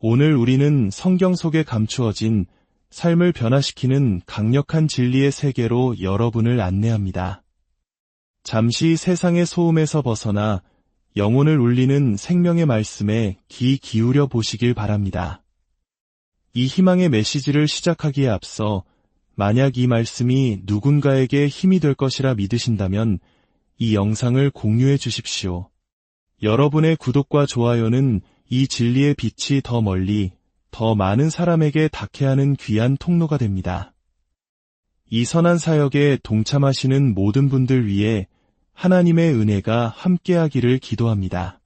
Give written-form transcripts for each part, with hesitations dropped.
오늘 우리는 성경 속에 감추어진 삶을 변화시키는 강력한 진리의 세계로 여러분을 안내합니다. 잠시 세상의 소음에서 벗어나 영혼을 울리는 생명의 말씀에 귀 기울여 보시길 바랍니다. 이 희망의 메시지를 시작하기에 앞서 만약 이 말씀이 누군가에게 힘이 될 것이라 믿으신다면 이 영상을 공유해 주십시오. 여러분의 구독과 좋아요는 이 진리의 빛이 더 멀리, 더 많은 사람에게 닿게 하는 귀한 통로가 됩니다. 이 선한 사역에 동참하시는 모든 분들 위해 하나님의 은혜가 함께하기를 기도합니다.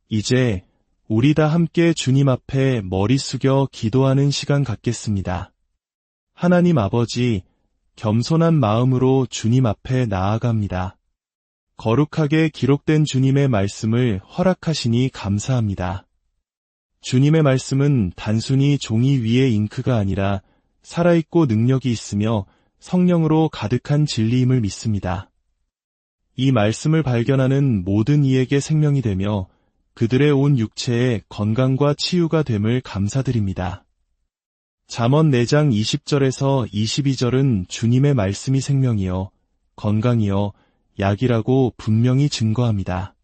이제 우리 다 함께 주님 앞에 머리 숙여 기도하는 시간 갖겠습니다. 하나님 아버지, 겸손한 마음으로 주님 앞에 나아갑니다. 거룩하게 기록된 주님의 말씀을 허락하시니 감사합니다. 주님의 말씀은 단순히 종이 위의 잉크가 아니라 살아있고 능력이 있으며 성령으로 가득한 진리임을 믿습니다. 이 말씀을 발견하는 모든 이에게 생명이 되며 그들의 온 육체에 건강과 치유가 됨을 감사드립니다. 잠언 4장 20절에서 22절은 주님의 말씀이 생명이요, 건강이요, 약이라고 분명히 증거합니다.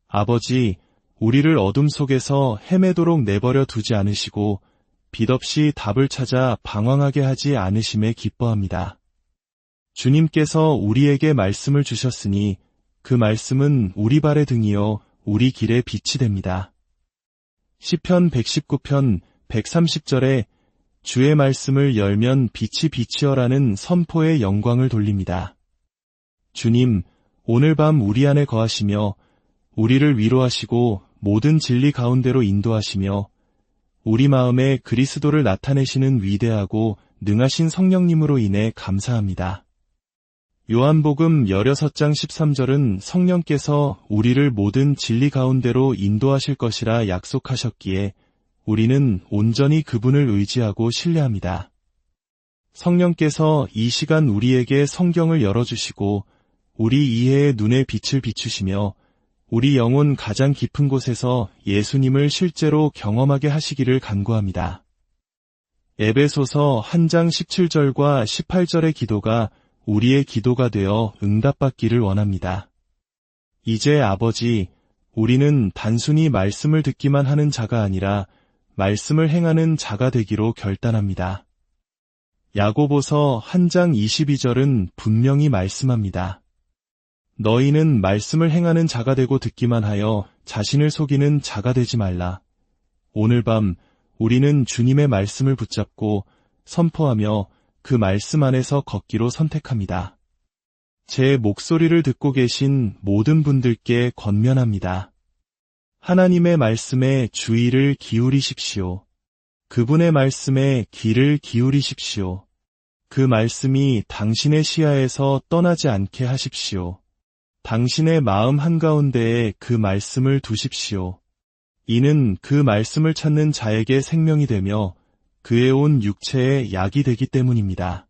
아버지, 우리를 어둠 속에서 헤매도록 내버려 두지 않으시고 빛 없이 답을 찾아 방황하게 하지 않으심에 기뻐합니다. 주님께서 우리에게 말씀을 주셨으니 그 말씀은 우리 발의 등이요 우리 길의 빛이 됩니다. 시편 119편 130절에 주의 말씀을 열면 빛이 비치어라는 선포의 영광을 돌립니다. 주님, 오늘 밤 우리 안에 거하시며 우리를 위로하시고 모든 진리 가운데로 인도하시며 우리 마음에 그리스도를 나타내시는 위대하고 능하신 성령님으로 인해 감사합니다. 요한복음 16장 13절은 성령께서 우리를 모든 진리 가운데로 인도하실 것이라 약속하셨기에 우리는 온전히 그분을 의지하고 신뢰합니다. 성령께서 이 시간 우리에게 성경을 열어주시고 우리 이해의 눈에 빛을 비추시며 우리 영혼 가장 깊은 곳에서 예수님을 실제로 경험하게 하시기를 간구합니다. 에베소서 1장 17절과 18절의 기도가 우리의 기도가 되어 응답받기를 원합니다. 이제 아버지, 우리는 단순히 말씀을 듣기만 하는 자가 아니라 말씀을 행하는 자가 되기로 결단합니다. 야고보서 1장 22절은 분명히 말씀합니다. 너희는 말씀을 행하는 자가 되고 듣기만 하여 자신을 속이는 자가 되지 말라. 오늘 밤 우리는 주님의 말씀을 붙잡고 선포하며 그 말씀 안에서 걷기로 선택합니다. 제 목소리를 듣고 계신 모든 분들께 권면합니다. 하나님의 말씀에 주의를 기울이십시오. 그분의 말씀에 귀를 기울이십시오. 그 말씀이 당신의 시야에서 떠나지 않게 하십시오. 당신의 마음 한가운데에 그 말씀을 두십시오. 이는 그 말씀을 찾는 자에게 생명이 되며 그의 온 육체에 약이 되기 때문입니다.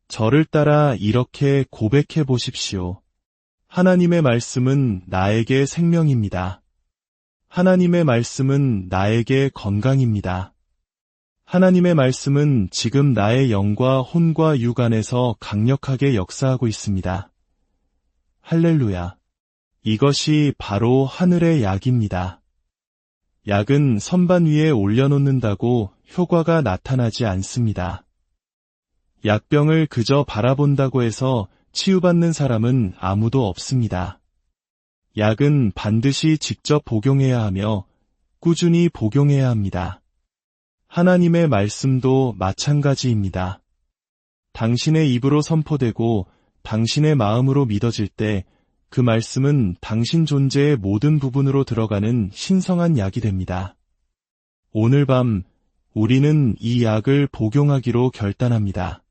저를 따라 이렇게 고백해 보십시오. 하나님의 말씀은 나에게 생명입니다. 하나님의 말씀은 나에게 건강입니다. 하나님의 말씀은 지금 나의 영과 혼과 육 안에서 강력하게 역사하고 있습니다. 할렐루야. 이것이 바로 하늘의 약입니다. 약은 선반 위에 올려놓는다고 효과가 나타나지 않습니다. 약병을 그저 바라본다고 해서 치유받는 사람은 아무도 없습니다. 약은 반드시 직접 복용해야 하며 꾸준히 복용해야 합니다. 하나님의 말씀도 마찬가지입니다. 당신의 입으로 선포되고 당신의 마음으로 믿어질 때 그 말씀은 당신 존재의 모든 부분으로 들어가는 신성한 약이 됩니다. 오늘 밤 우리는 이 약을 복용하기로 결단합니다.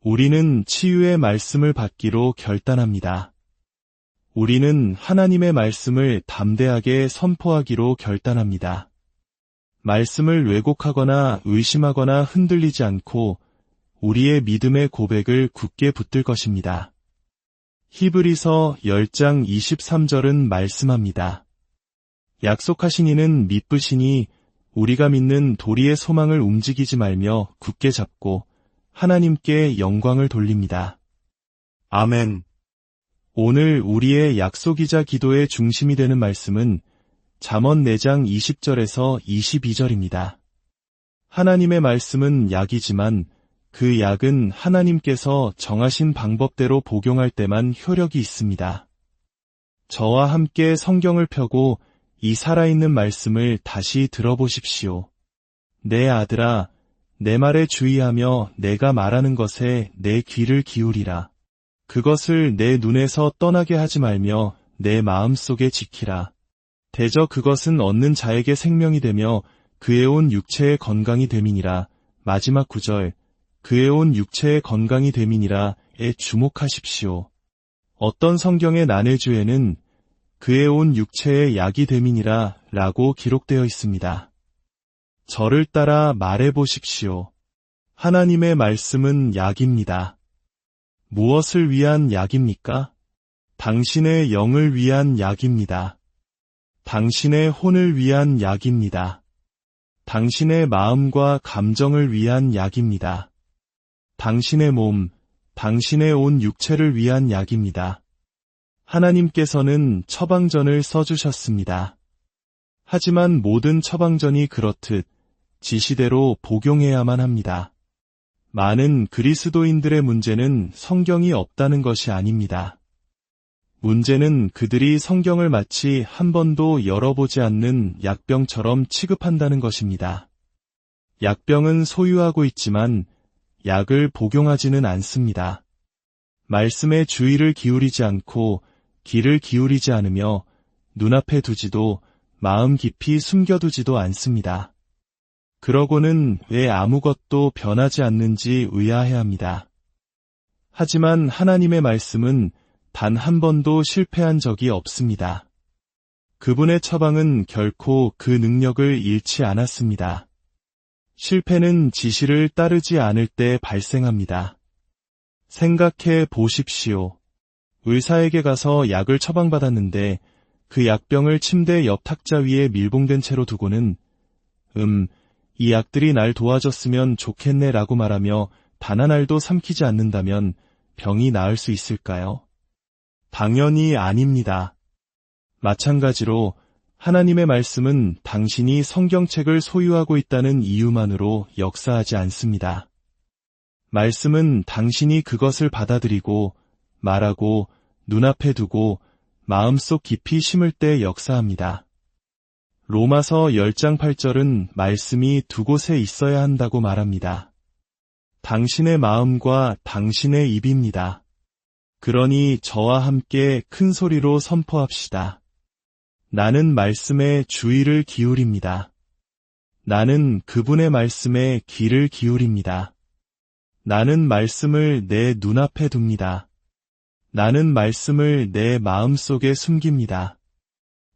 우리는 치유의 말씀을 받기로 결단합니다. 우리는 하나님의 말씀을 담대하게 선포하기로 결단합니다. 말씀을 왜곡하거나 의심하거나 흔들리지 않고 우리의 믿음의 고백을 굳게 붙들 것입니다. 히브리서 10장 23절은 말씀합니다. 약속하신 이는 미쁘시니 우리가 믿는 도리의 소망을 움직이지 말며 굳게 잡고 하나님께 영광을 돌립니다. 아멘. 오늘 우리의 약속이자 기도의 중심이 되는 말씀은 잠언 4장 20절에서 22절입니다. 하나님의 말씀은 약이지만 그 약은 하나님께서 정하신 방법대로 복용할 때만 효력이 있습니다. 저와 함께 성경을 펴고 이 살아있는 말씀을 다시 들어보십시오. 내 아들아, 내 말에 주의하며 내가 말하는 것에 내 귀를 기울이라. 그것을 내 눈에서 떠나게 하지 말며 내 마음속에 지키라. 대저 그것은 얻는 자에게 생명이 되며 그의 온 육체의 건강이 됨이니라. 마지막 구절, 그의 온 육체의 건강이 됨이니라에 주목하십시오. 어떤 성경의 난해주에는 그의 온 육체의 약이 됨이니라 라고 기록되어 있습니다. 저를 따라 말해보십시오. 하나님의 말씀은 약입니다. 무엇을 위한 약입니까? 당신의 영을 위한 약입니다. 당신의 혼을 위한 약입니다. 당신의 마음과 감정을 위한 약입니다. 당신의 몸, 당신의 온 육체를 위한 약입니다. 하나님께서는 처방전을 써주셨습니다. 하지만 모든 처방전이 그렇듯 지시대로 복용해야만 합니다. 많은 그리스도인들의 문제는 성경이 없다는 것이 아닙니다. 문제는 그들이 성경을 마치 한 번도 열어보지 않는 약병처럼 취급한다는 것입니다. 약병은 소유하고 있지만 약을 복용하지는 않습니다. 말씀에 주의를 기울이지 않고 귀를 기울이지 않으며 눈앞에 두지도 마음 깊이 숨겨두지도 않습니다. 그러고는 왜 아무것도 변하지 않는지 의아해합니다. 하지만 하나님의 말씀은 단 한 번도 실패한 적이 없습니다. 그분의 처방은 결코 그 능력을 잃지 않았습니다. 실패는 지시를 따르지 않을 때 발생합니다. 생각해 보십시오. 의사에게 가서 약을 처방받았는데 그 약병을 침대 옆 탁자 위에 밀봉된 채로 두고는 이 약들이 날 도와줬으면 좋겠네 라고 말하며 단 한 알도 삼키지 않는다면 병이 나을 수 있을까요? 당연히 아닙니다. 마찬가지로 하나님의 말씀은 당신이 성경책을 소유하고 있다는 이유만으로 역사하지 않습니다. 말씀은 당신이 그것을 받아들이고 말하고 눈앞에 두고 마음속 깊이 심을 때 역사합니다. 로마서 10장 8절은 말씀이 두 곳에 있어야 한다고 말합니다. 당신의 마음과 당신의 입입니다. 그러니 저와 함께 큰 소리로 선포합시다. 나는 말씀에 주의를 기울입니다. 나는 그분의 말씀에 귀를 기울입니다. 나는 말씀을 내 눈앞에 둡니다. 나는 말씀을 내 마음속에 숨깁니다.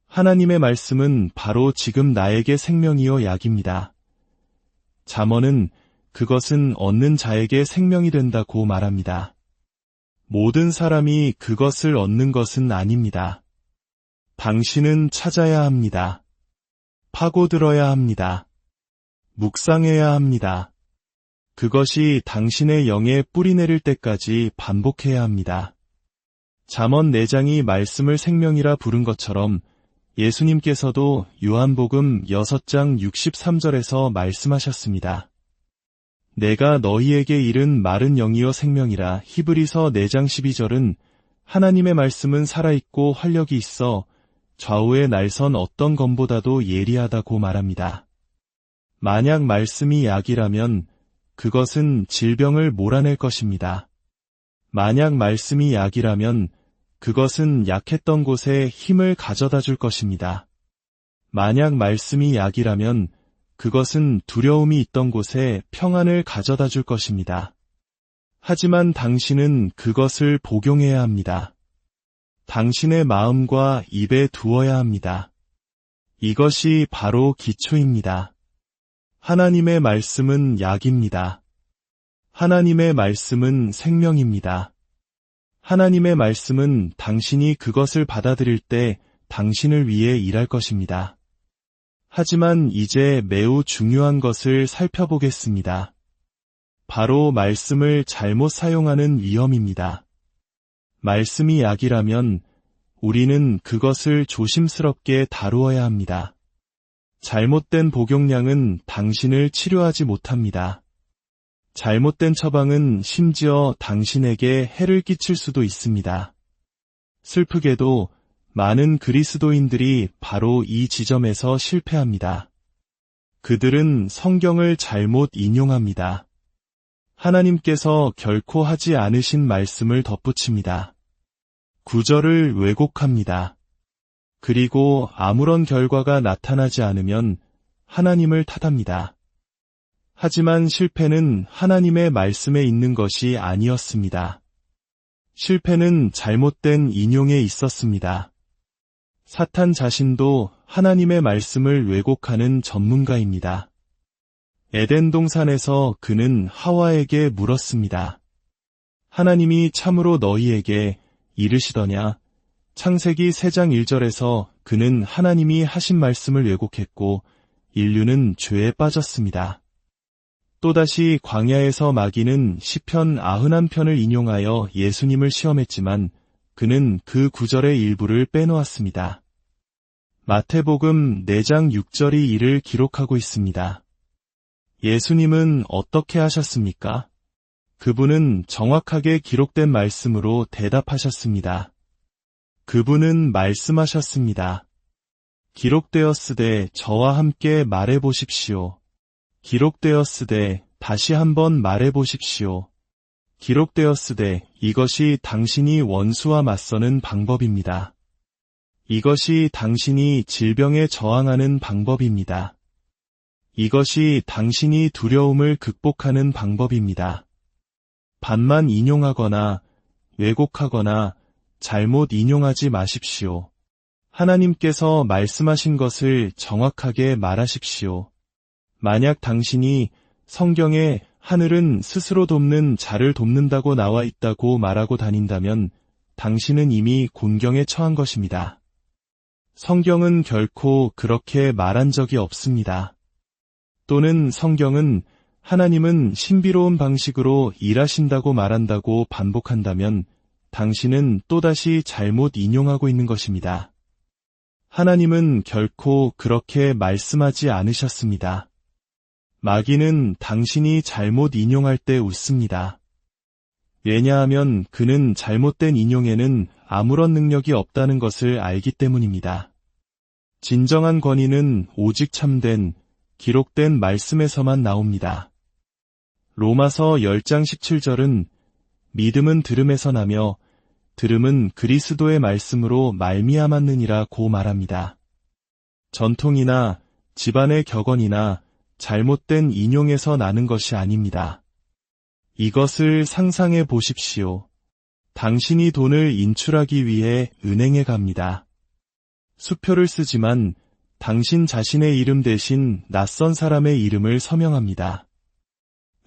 하나님의 말씀은 바로 지금 나에게 생명이요 약입니다. 잠언은 그것은 얻는 자에게 생명이 된다고 말합니다. 모든 사람이 그것을 얻는 것은 아닙니다. 당신은 찾아야 합니다. 파고들어야 합니다. 묵상해야 합니다. 그것이 당신의 영에 뿌리내릴 때까지 반복해야 합니다. 잠언 4장이 말씀을 생명이라 부른 것처럼 예수님께서도 요한복음 6장 63절에서 말씀하셨습니다. 내가 너희에게 이른 말은 영이요 생명이라. 히브리서 4장 12절은 하나님의 말씀은 살아있고 활력이 있어 좌우의 날선 어떤 검보다도 예리하다고 말합니다. 만약 말씀이 약이라면 그것은 질병을 몰아낼 것입니다. 만약 말씀이 약이라면 그것은 약했던 곳에 힘을 가져다 줄 것입니다. 만약 말씀이 약이라면 그것은 두려움이 있던 곳에 평안을 가져다 줄 것입니다. 하지만 당신은 그것을 복용해야 합니다. 당신의 마음과 입에 두어야 합니다. 이것이 바로 기초입니다. 하나님의 말씀은 약입니다. 하나님의 말씀은 생명입니다. 하나님의 말씀은 당신이 그것을 받아들일 때 당신을 위해 일할 것입니다. 하지만 이제 매우 중요한 것을 살펴보겠습니다. 바로 말씀을 잘못 사용하는 위험입니다. 말씀이 약이라면 우리는 그것을 조심스럽게 다루어야 합니다. 잘못된 복용량은 당신을 치료하지 못합니다. 잘못된 처방은 심지어 당신에게 해를 끼칠 수도 있습니다. 슬프게도 많은 그리스도인들이 바로 이 지점에서 실패합니다. 그들은 성경을 잘못 인용합니다. 하나님께서 결코 하지 않으신 말씀을 덧붙입니다. 구절을 왜곡합니다. 그리고 아무런 결과가 나타나지 않으면 하나님을 탓합니다. 하지만 실패는 하나님의 말씀에 있는 것이 아니었습니다. 실패는 잘못된 인용에 있었습니다. 사탄 자신도 하나님의 말씀을 왜곡하는 전문가입니다. 에덴 동산에서 그는 하와에게 물었습니다. 하나님이 참으로 너희에게 이르시더냐? 창세기 3장 1절에서 그는 하나님이 하신 말씀을 왜곡했고 인류는 죄에 빠졌습니다. 또다시 광야에서 마귀는 시편 91편을 인용하여 예수님을 시험했지만 그는 그 구절의 일부를 빼놓았습니다. 마태복음 4장 6절이 이를 기록하고 있습니다. 예수님은 어떻게 하셨습니까? 그분은 정확하게 기록된 말씀으로 대답하셨습니다. 그분은 말씀하셨습니다. 기록되었으되 저와 함께 말해보십시오. 기록되었으되 다시 한번 말해보십시오. 기록되었으되 이것이 당신이 원수와 맞서는 방법입니다. 이것이 당신이 질병에 저항하는 방법입니다. 이것이 당신이 두려움을 극복하는 방법입니다. 반만 인용하거나 왜곡하거나 잘못 인용하지 마십시오. 하나님께서 말씀하신 것을 정확하게 말하십시오. 만약 당신이 성경에 하늘은 스스로 돕는 자를 돕는다고 나와 있다고 말하고 다닌다면 당신은 이미 곤경에 처한 것입니다. 성경은 결코 그렇게 말한 적이 없습니다. 또는 성경은 하나님은 신비로운 방식으로 일하신다고 말한다고 반복한다면 당신은 또다시 잘못 인용하고 있는 것입니다. 하나님은 결코 그렇게 말씀하지 않으셨습니다. 마귀는 당신이 잘못 인용할 때 웃습니다. 왜냐하면 그는 잘못된 인용에는 아무런 능력이 없다는 것을 알기 때문입니다. 진정한 권위는 오직 참된, 기록된 말씀에서만 나옵니다. 로마서 10장 17절은 믿음은 들음에서 나며 들음은 그리스도의 말씀으로 말미암았느니라고 말합니다. 전통이나 집안의 격언이나 잘못된 인용에서 나는 것이 아닙니다. 이것을 상상해 보십시오. 당신이 돈을 인출하기 위해 은행에 갑니다. 수표를 쓰지만 당신 자신의 이름 대신 낯선 사람의 이름을 서명합니다.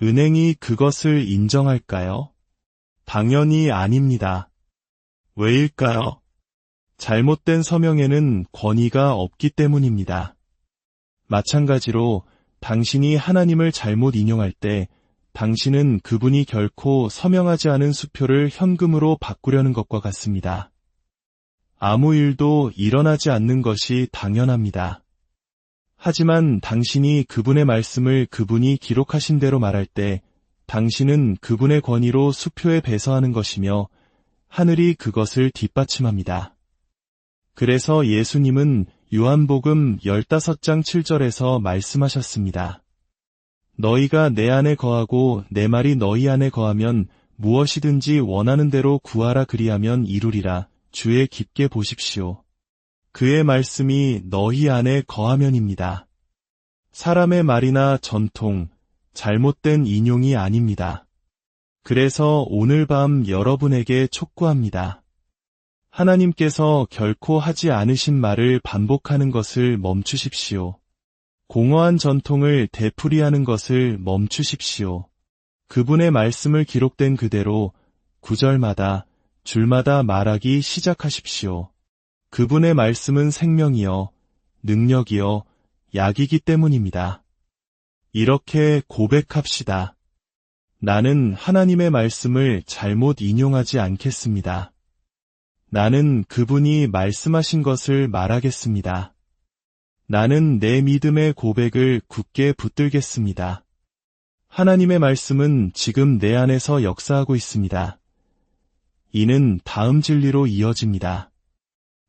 은행이 그것을 인정할까요? 당연히 아닙니다. 왜일까요? 잘못된 서명에는 권위가 없기 때문입니다. 마찬가지로 당신이 하나님을 잘못 인용할 때 당신은 그분이 결코 서명하지 않은 수표를 현금으로 바꾸려는 것과 같습니다. 아무 일도 일어나지 않는 것이 당연합니다. 하지만 당신이 그분의 말씀을 그분이 기록하신 대로 말할 때 당신은 그분의 권위로 수표에 배서하는 것이며 하늘이 그것을 뒷받침합니다. 그래서 예수님은 요한복음 15장 7절에서 말씀하셨습니다. 너희가 내 안에 거하고 내 말이 너희 안에 거하면 무엇이든지 원하는 대로 구하라 그리하면 이루리라. 주의 깊게 보십시오. 그의 말씀이 너희 안에 거하면입니다. 사람의 말이나 전통, 잘못된 인용이 아닙니다. 그래서 오늘 밤 여러분에게 촉구합니다. 하나님께서 결코 하지 않으신 말을 반복하는 것을 멈추십시오. 공허한 전통을 되풀이하는 것을 멈추십시오. 그분의 말씀을 기록된 그대로 구절마다 줄마다 말하기 시작하십시오. 그분의 말씀은 생명이요, 능력이요, 약이기 때문입니다. 이렇게 고백합시다. 나는 하나님의 말씀을 잘못 인용하지 않겠습니다. 나는 그분이 말씀하신 것을 말하겠습니다. 나는 내 믿음의 고백을 굳게 붙들겠습니다. 하나님의 말씀은 지금 내 안에서 역사하고 있습니다. 이는 다음 진리로 이어집니다.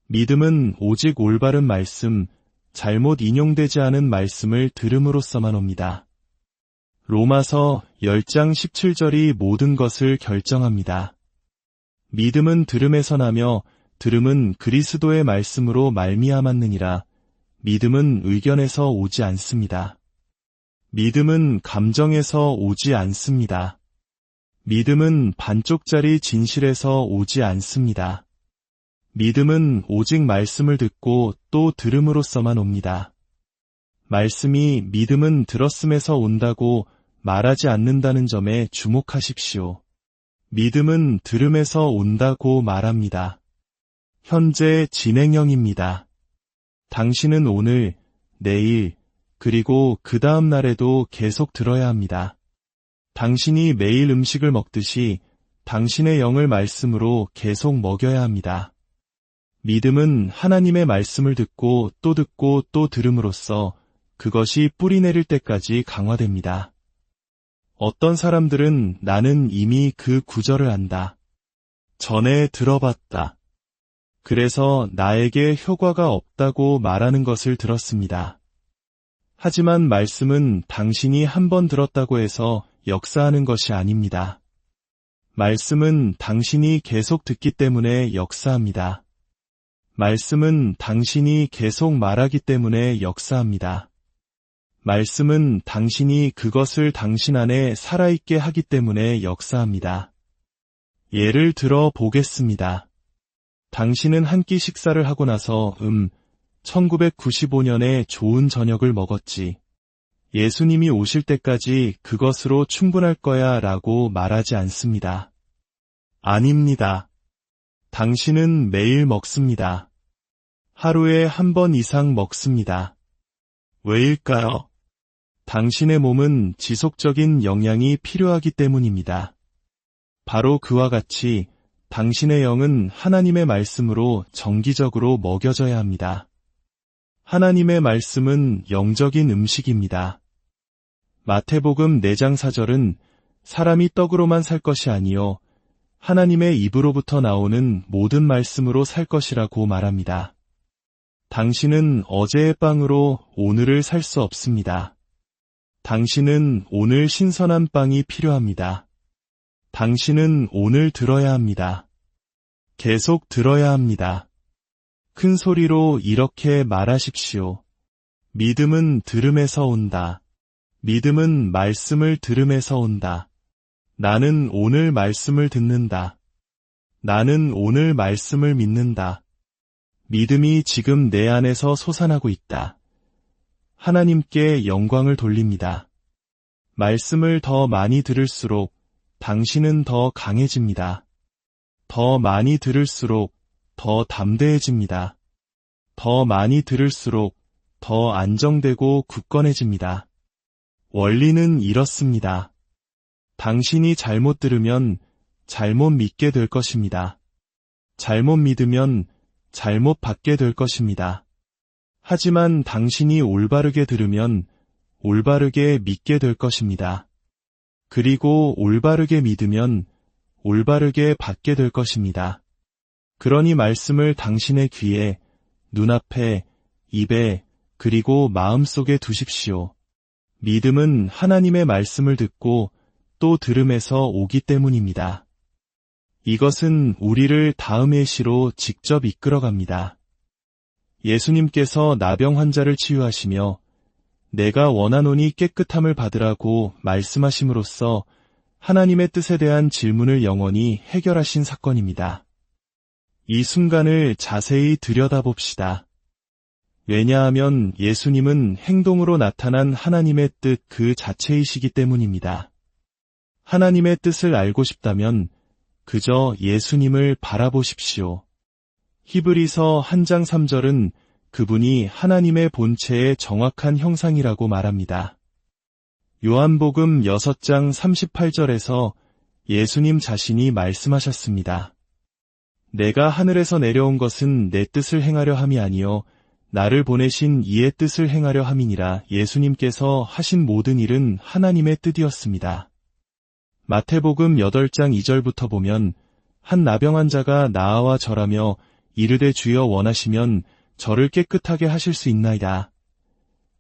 믿음은 오직 올바른 말씀, 잘못 인용되지 않은 말씀을 들음으로써만 옵니다. 로마서 10장 17절이 모든 것을 결정합니다. 믿음은 들음에서 나며 들음은 그리스도의 말씀으로 말미암았느니라. 믿음은 의견에서 오지 않습니다. 믿음은 감정에서 오지 않습니다. 믿음은 반쪽짜리 진실에서 오지 않습니다. 믿음은 오직 말씀을 듣고 또 들음으로써만 옵니다. 말씀이 믿음은 들었음에서 온다고 말하지 않는다는 점에 주목하십시오. 믿음은 들음에서 온다고 말합니다. 현재 진행형입니다. 당신은 오늘, 내일, 그리고 그 다음 날에도 계속 들어야 합니다. 당신이 매일 음식을 먹듯이 당신의 영을 말씀으로 계속 먹여야 합니다. 믿음은 하나님의 말씀을 듣고 또 들음으로써 그것이 뿌리 내릴 때까지 강화됩니다. 어떤 사람들은 나는 이미 그 구절을 안다. 전에 들어봤다. 그래서 나에게 효과가 없다고 말하는 것을 들었습니다. 하지만 말씀은 당신이 한 번 들었다고 해서 역사하는 것이 아닙니다. 말씀은 당신이 계속 듣기 때문에 역사합니다. 말씀은 당신이 계속 말하기 때문에 역사합니다. 말씀은 당신이 그것을 당신 안에 살아있게 하기 때문에 역사합니다. 예를 들어 보겠습니다. 당신은 한 끼 식사를 하고 나서 1995년에 좋은 저녁을 먹었지. 예수님이 오실 때까지 그것으로 충분할 거야 라고 말하지 않습니다. 아닙니다. 당신은 매일 먹습니다. 하루에 한 번 이상 먹습니다. 왜일까요? 당신의 몸은 지속적인 영양이 필요하기 때문입니다. 바로 그와 같이 당신의 영은 하나님의 말씀으로 정기적으로 먹여져야 합니다. 하나님의 말씀은 영적인 음식입니다. 마태복음 4장 4절은 사람이 떡으로만 살 것이 아니요 하나님의 입으로부터 나오는 모든 말씀으로 살 것이라고 말합니다. 당신은 어제의 빵으로 오늘을 살 수 없습니다. 당신은 오늘 신선한 빵이 필요합니다. 당신은 오늘 들어야 합니다. 계속 들어야 합니다. 큰 소리로 이렇게 말하십시오. 믿음은 들음에서 온다. 믿음은 말씀을 들음에서 온다. 나는 오늘 말씀을 듣는다. 나는 오늘 말씀을 믿는다. 믿음이 지금 내 안에서 솟아나고 있다. 하나님께 영광을 돌립니다. 말씀을 더 많이 들을수록 당신은 더 강해집니다. 더 많이 들을수록 더 담대해집니다. 더 많이 들을수록 더 안정되고 굳건해집니다. 원리는 이렇습니다. 당신이 잘못 들으면 잘못 믿게 될 것입니다. 잘못 믿으면 잘못 받게 될 것입니다. 하지만 당신이 올바르게 들으면 올바르게 믿게 될 것입니다. 그리고 올바르게 믿으면 올바르게 받게 될 것입니다. 그러니 말씀을 당신의 귀에, 눈앞에, 입에, 그리고 마음속에 두십시오. 믿음은 하나님의 말씀을 듣고 또 들음에서 오기 때문입니다. 이것은 우리를 다음의 시로 직접 이끌어갑니다. 예수님께서 나병 환자를 치유하시며 내가 원하노니 깨끗함을 받으라고 말씀하심으로써 하나님의 뜻에 대한 질문을 영원히 해결하신 사건입니다. 이 순간을 자세히 들여다봅시다. 왜냐하면 예수님은 행동으로 나타난 하나님의 뜻 그 자체이시기 때문입니다. 하나님의 뜻을 알고 싶다면 그저 예수님을 바라보십시오. 히브리서 1장 3절은 그분이 하나님의 본체의 정확한 형상이라고 말합니다. 요한복음 6장 38절에서 예수님 자신이 말씀하셨습니다. 내가 하늘에서 내려온 것은 내 뜻을 행하려 함이 아니요 나를 보내신 이의 뜻을 행하려 함이니라. 예수님께서 하신 모든 일은 하나님의 뜻이었습니다. 마태복음 8장 2절부터 보면 한 나병 환자가 나와 절하며 이르되 주여 원하시면 저를 깨끗하게 하실 수 있나이다.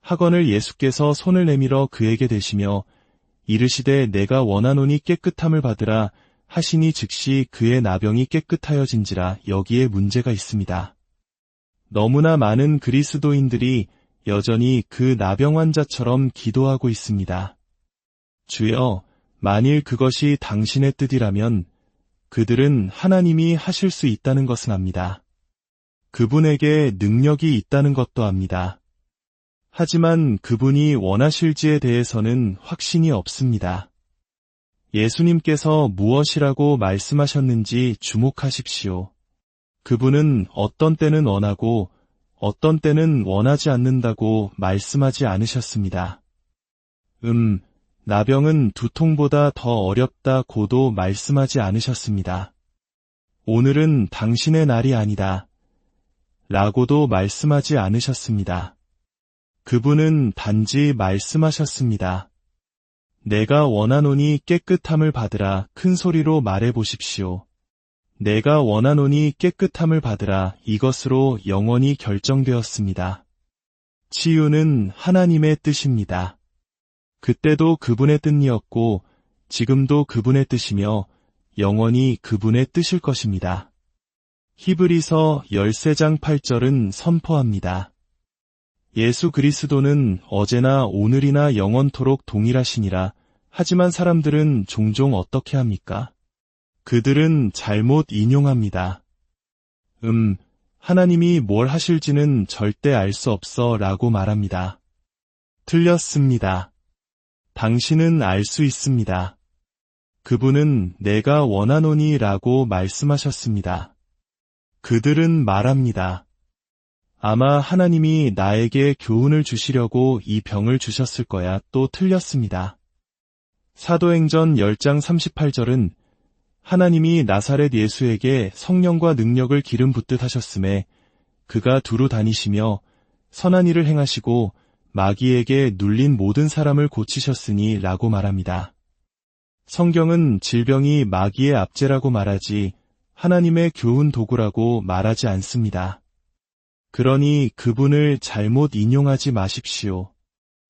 하거늘 예수께서 손을 내밀어 그에게 대시며 이르시되 내가 원하노니 깨끗함을 받으라 하시니 즉시 그의 나병이 깨끗하여진지라. 여기에 문제가 있습니다. 너무나 많은 그리스도인들이 여전히 그 나병 환자처럼 기도하고 있습니다. 주여, 만일 그것이 당신의 뜻이라면 그들은 하나님이 하실 수 있다는 것은 압니다. 그분에게 능력이 있다는 것도 압니다. 하지만 그분이 원하실지에 대해서는 확신이 없습니다. 예수님께서 무엇이라고 말씀하셨는지 주목하십시오. 그분은 어떤 때는 원하고 어떤 때는 원하지 않는다고 말씀하지 않으셨습니다. 나병은 두통보다 더 어렵다고도 말씀하지 않으셨습니다. 오늘은 당신의 날이 아니다. 라고도 말씀하지 않으셨습니다. 그분은 단지 말씀하셨습니다. 내가 원하노니 깨끗함을 받으라. 큰 소리로 말해 보십시오. 내가 원하노니 깨끗함을 받으라. 이것으로 영원히 결정되었습니다. 치유는 하나님의 뜻입니다. 그때도 그분의 뜻이었고 지금도 그분의 뜻이며 영원히 그분의 뜻일 것입니다. 히브리서 13장 8절은 선포합니다. 예수 그리스도는 어제나 오늘이나 영원토록 동일하시니라. 하지만 사람들은 종종 어떻게 합니까? 그들은 잘못 인용합니다. 하나님이 뭘 하실지는 절대 알 수 없어 라고 말합니다. 틀렸습니다. 당신은 알 수 있습니다. 그분은 내가 원하노니 라고 말씀하셨습니다. 그들은 말합니다. 아마 하나님이 나에게 교훈을 주시려고 이 병을 주셨을 거야. 또 틀렸습니다. 사도행전 10장 38절은 하나님이 나사렛 예수에게 성령과 능력을 기름 붓듯 하셨음에 그가 두루 다니시며 선한 일을 행하시고 마귀에게 눌린 모든 사람을 고치셨으니 라고 말합니다. 성경은 질병이 마귀의 압제라고 말하지 하나님의 교훈 도구라고 말하지 않습니다. 그러니 그분을 잘못 인용하지 마십시오.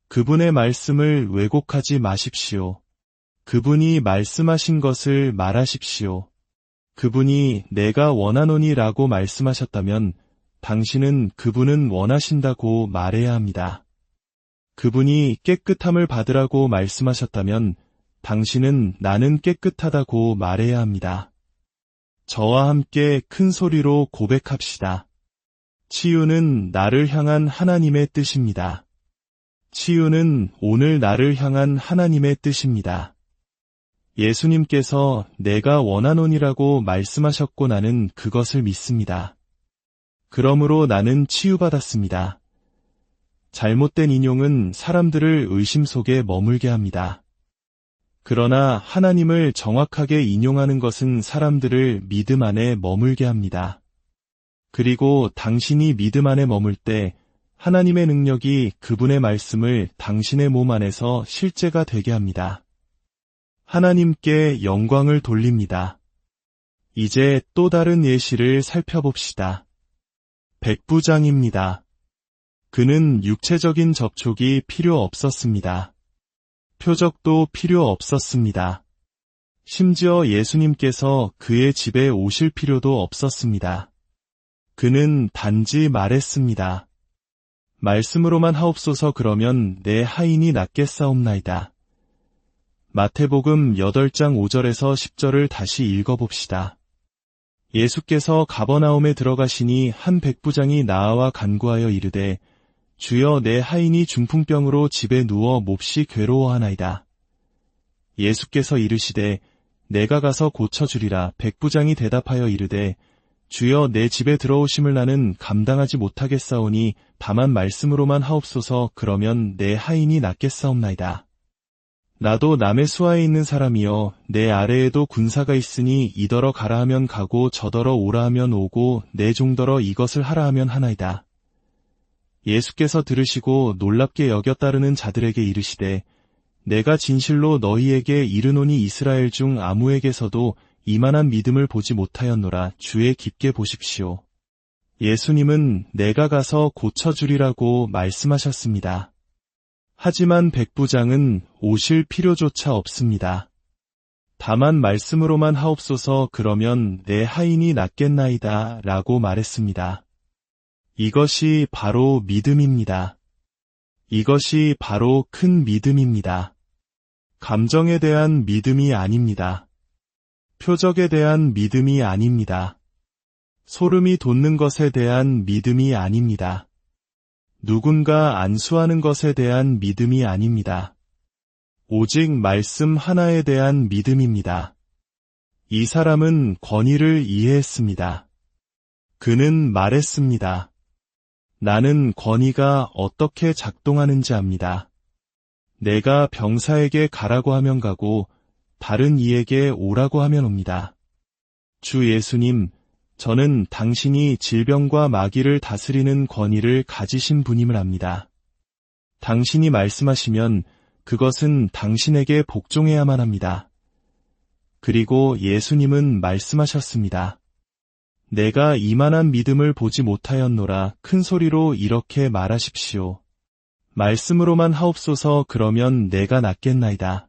그분의 말씀을 왜곡하지 마십시오. 그분이 말씀하신 것을 말하십시오. 그분이 내가 원하노니 라고 말씀하셨다면 당신은 그분은 원하신다고 말해야 합니다. 그분이 깨끗함을 받으라고 말씀하셨다면 당신은 나는 깨끗하다고 말해야 합니다. 저와 함께 큰 소리로 고백합시다. 치유는 나를 향한 하나님의 뜻입니다. 치유는 오늘 나를 향한 하나님의 뜻입니다. 예수님께서 내가 원하노니라고 말씀하셨고 나는 그것을 믿습니다. 그러므로 나는 치유받았습니다. 잘못된 인용은 사람들을 의심 속에 머물게 합니다. 그러나 하나님을 정확하게 인용하는 것은 사람들을 믿음 안에 머물게 합니다. 그리고 당신이 믿음 안에 머물 때 하나님의 능력이 그분의 말씀을 당신의 몸 안에서 실제가 되게 합니다. 하나님께 영광을 돌립니다. 이제 또 다른 예시를 살펴봅시다. 백부장입니다. 그는 육체적인 접촉이 필요 없었습니다. 표적도 필요 없었습니다. 심지어 예수님께서 그의 집에 오실 필요도 없었습니다. 그는 단지 말했습니다. 말씀으로만 하옵소서. 그러면 내 하인이 낫겠사옵나이다. 마태복음 8장 5절에서 10절을 다시 읽어봅시다. 예수께서 가버나움에 들어가시니 한 백부장이 나와 간구하여 이르되 주여 내 하인이 중풍병으로 집에 누워 몹시 괴로워하나이다. 예수께서 이르시되 내가 가서 고쳐주리라. 백부장이 대답하여 이르되 주여 내 집에 들어오심을 나는 감당하지 못하겠사오니 다만 말씀으로만 하옵소서. 그러면 내 하인이 낫겠사옵나이다. 나도 남의 수하에 있는 사람이여 내 아래에도 군사가 있으니 이더러 가라 하면 가고 저더러 오라 하면 오고 내 종더러 이것을 하라 하면 하나이다. 예수께서 들으시고 놀랍게 여겨 따르는 자들에게 이르시되 내가 진실로 너희에게 이르노니 이스라엘 중 아무에게서도 이만한 믿음을 보지 못하였노라. 주의 깊게 보십시오. 예수님은 내가 가서 고쳐주리라고 말씀하셨습니다. 하지만 백부장은 오실 필요조차 없습니다. 다만 말씀으로만 하옵소서. 그러면 내 하인이 낫겠나이다 라고 말했습니다. 이것이 바로 믿음입니다. 이것이 바로 큰 믿음입니다. 감정에 대한 믿음이 아닙니다. 표적에 대한 믿음이 아닙니다. 소름이 돋는 것에 대한 믿음이 아닙니다. 누군가 안수하는 것에 대한 믿음이 아닙니다. 오직 말씀 하나에 대한 믿음입니다. 이 사람은 권위를 이해했습니다. 그는 말했습니다. 나는 권위가 어떻게 작동하는지 압니다. 내가 병사에게 가라고 하면 가고 다른 이에게 오라고 하면 옵니다. 주 예수님, 저는 당신이 질병과 마귀를 다스리는 권위를 가지신 분임을 압니다. 당신이 말씀하시면 그것은 당신에게 복종해야만 합니다. 그리고 예수님은 말씀하셨습니다. 내가 이만한 믿음을 보지 못하였노라. 큰 소리로 이렇게 말하십시오. 말씀으로만 하옵소서. 그러면 내가 낫겠나이다.